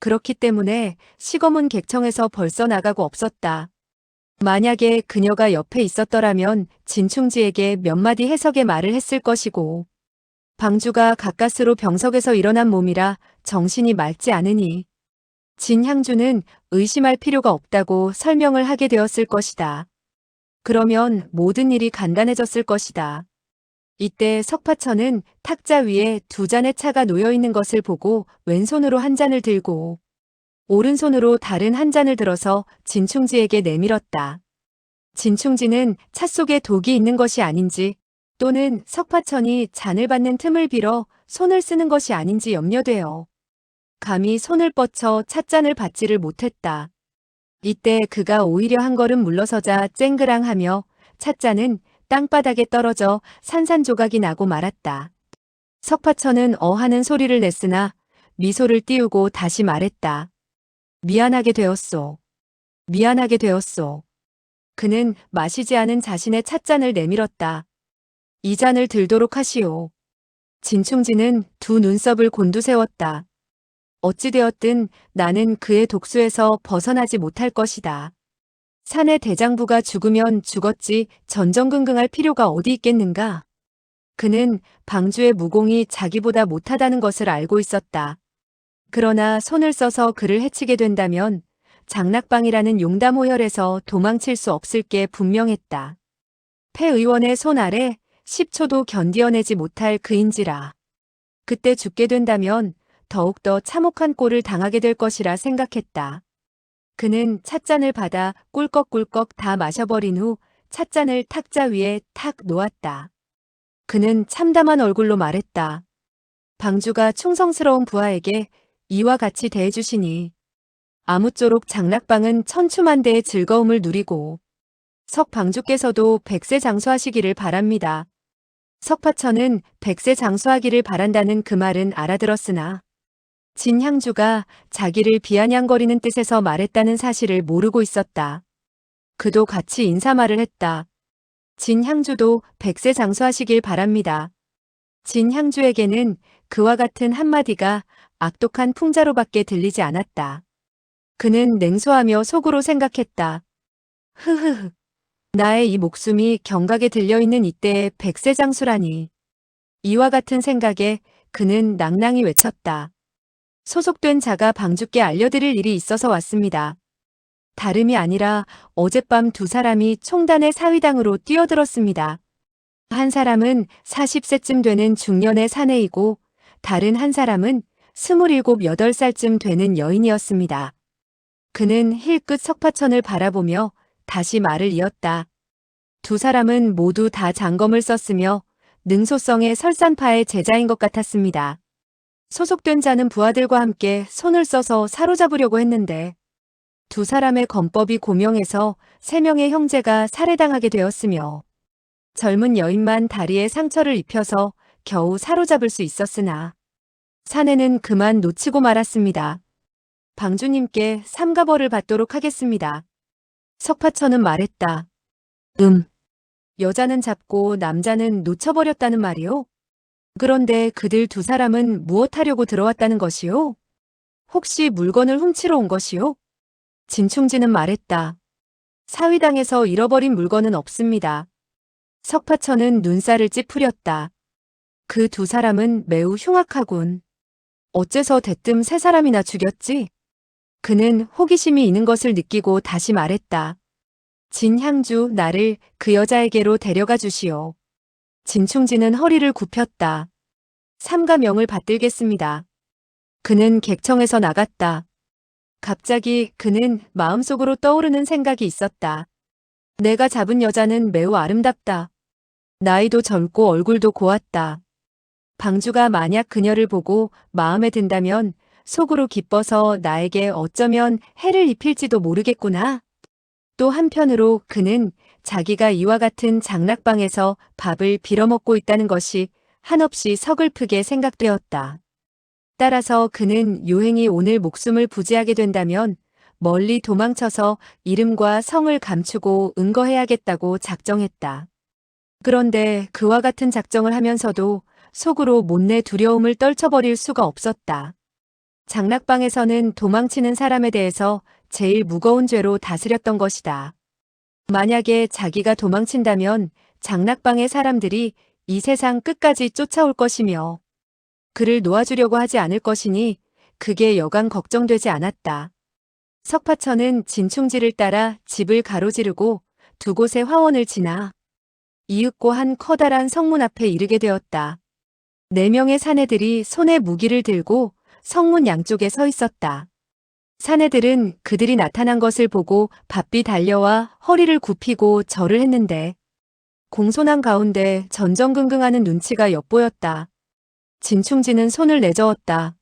[SPEAKER 1] 그렇기 때문에 시검은 객청에서 벌써 나가고 없었다. 만약에 그녀가 옆에 있었더라면 진충지에게 몇 마디 해석의 말을 했을 것이고 방주가 가까스로 병석에서 일어난 몸이라 정신이 맑지 않으니 진향주는 의심할 필요가 없다고 설명을 하게 되었을 것이다. 그러면 모든 일이 간단해졌을 것이다. 이때 석파천은 탁자 위에 두 잔의 차가 놓여 있는 것을 보고 왼손으로 한 잔을 들고 오른손으로 다른 한 잔을 들어서 진충지에게 내밀었다. 진충지는 차 속에 독이 있는 것이 아닌지 또는 석파천이 잔을 받는 틈을 빌어 손을 쓰는 것이 아닌지 염려되어 감히 손을 뻗쳐 찻잔을 받지를 못했다. 이때 그가 오히려 한 걸음 물러서자 쨍그랑하며 찻잔은 땅바닥에 떨어져 산산조각이 나고 말았다. 석파천은 하는 소리를 냈으나 미소를 띄우고 다시 말했다. 미안하게 되었소. 미안하게 되었소. 그는 마시지 않은 자신의 찻잔을 내밀었다. 이 잔을 들도록 하시오. 진충지는 두 눈썹을 곤두세웠다. 어찌되었든 나는 그의 독수에서 벗어나지 못할 것이다. 산의 대장부가 죽으면 죽었지 전전긍긍할 필요가 어디 있겠는가? 그는 방주의 무공이 자기보다 못하다는 것을 알고 있었다. 그러나 손을 써서 그를 해치게 된다면 장락방이라는 용담호열에서 도망칠 수 없을 게 분명했다. 폐 의원의 손 아래 10초도 견디어내지 못할 그인지라. 그때 죽게 된다면 더욱더 참혹한 꼴을 당하게 될 것이라 생각했다. 그는 찻잔을 받아 꿀꺽꿀꺽 다 마셔버린 후 찻잔을 탁자 위에 탁 놓았다. 그는 참담한 얼굴로 말했다. 방주가 충성스러운 부하에게 이와 같이 대해주시니 아무쪼록 장락방은 천추만대의 즐거움을 누리고 석방주께서도 백세 장수하시기를 바랍니다. 석파천은 백세 장수하기를 바란다는 그 말은 알아들었으나 진향주가 자기를 비아냥거리는 뜻에서 말했다는 사실을 모르고 있었다. 그도 같이 인사말을 했다. 진향주도 백세 장수하시길 바랍니다. 진향주에게는 그와 같은 한마디가 악독한 풍자로밖에 들리지 않았다. 그는 냉소하며 속으로 생각했다. 흐흐흐. 나의 이 목숨이 경각에 들려있는 이때의 백세 장수라니. 이와 같은 생각에 그는 낭낭히 외쳤다. 소속된 자가 방주께 알려드릴 일이 있어서 왔습니다. 다름이 아니라 어젯밤 두 사람이 총단의 사위당으로 뛰어들었습니다. 한 사람은 40세쯤 되는 중년의 사내이고 다른 한 사람은 27, 8살쯤 되는 여인이었습니다. 그는 힐끗 석파천을 바라보며 다시 말을 이었다. 두 사람은 모두 다 장검을 썼으며 능소성의 설산파의 제자인 것 같았습니다. 소속된 자는 부하들과 함께 손을 써서 사로잡으려고 했는데 두 사람의 건법이 고명해서 3명의 형제가 살해당하게 되었으며 젊은 여인만 다리에 상처를 입혀서 겨우 사로잡을 수 있었으나 사내는 그만 놓치고 말았습니다. 방주님께 삼가벌을 받도록 하겠습니다. 석파천은 말했다. 여자는 잡고 남자는 놓쳐버렸다는 말이오? 그런데 그들 두 사람은 무엇하려고 들어왔다는 것이오? 혹시 물건을 훔치러 온 것이오? 진충지는 말했다. 사위당에서 잃어버린 물건은 없습니다. 석파천은 눈살을 찌푸렸다. 그 두 사람은 매우 흉악하군. 어째서 대뜸 3사람이나 죽였지? 그는 호기심이 있는 것을 느끼고 다시 말했다. 진향주, 나를 그 여자에게로 데려가 주시오. 진충지는 허리를 굽혔다. 삼가명을 받들겠습니다. 그는 객청에서 나갔다. 갑자기 그는 마음속으로 떠오르는 생각이 있었다. 내가 잡은 여자는 매우 아름답다. 나이도 젊고 얼굴도 고왔다. 방주가 만약 그녀를 보고 마음에 든다면 속으로 기뻐서 나에게 어쩌면 해를 입힐지도 모르겠구나. 또 한편으로 그는 자기가 이와 같은 장락방에서 밥을 빌어먹고 있다는 것이 한없이 서글프게 생각되었다. 따라서 그는 요행이 오늘 목숨을 부지하게 된다면 멀리 도망쳐서 이름과 성을 감추고 응거해야겠다고 작정했다. 그런데 그와 같은 작정을 하면서도 속으로 못내 두려움을 떨쳐버릴 수가 없었다. 장락방에서는 도망치는 사람에 대해서 제일 무거운 죄로 다스렸던 것이다. 만약에 자기가 도망친다면 장락방의 사람들이 이 세상 끝까지 쫓아올 것이며 그를 놓아주려고 하지 않을 것이니 그게 여간 걱정되지 않았다. 석파천은 진충지를 따라 집을 가로지르고 두 곳의 화원을 지나 이윽고 한 커다란 성문 앞에 이르게 되었다. 4명의 사내들이 손에 무기를 들고 성문 양쪽에 서 있었다. 사내들은 그들이 나타난 것을 보고 바삐 달려와 허리를 굽히고 절을 했는데 공손한 가운데 전전긍긍하는 눈치가 엿보였다. 진충지는 손을 내저었다.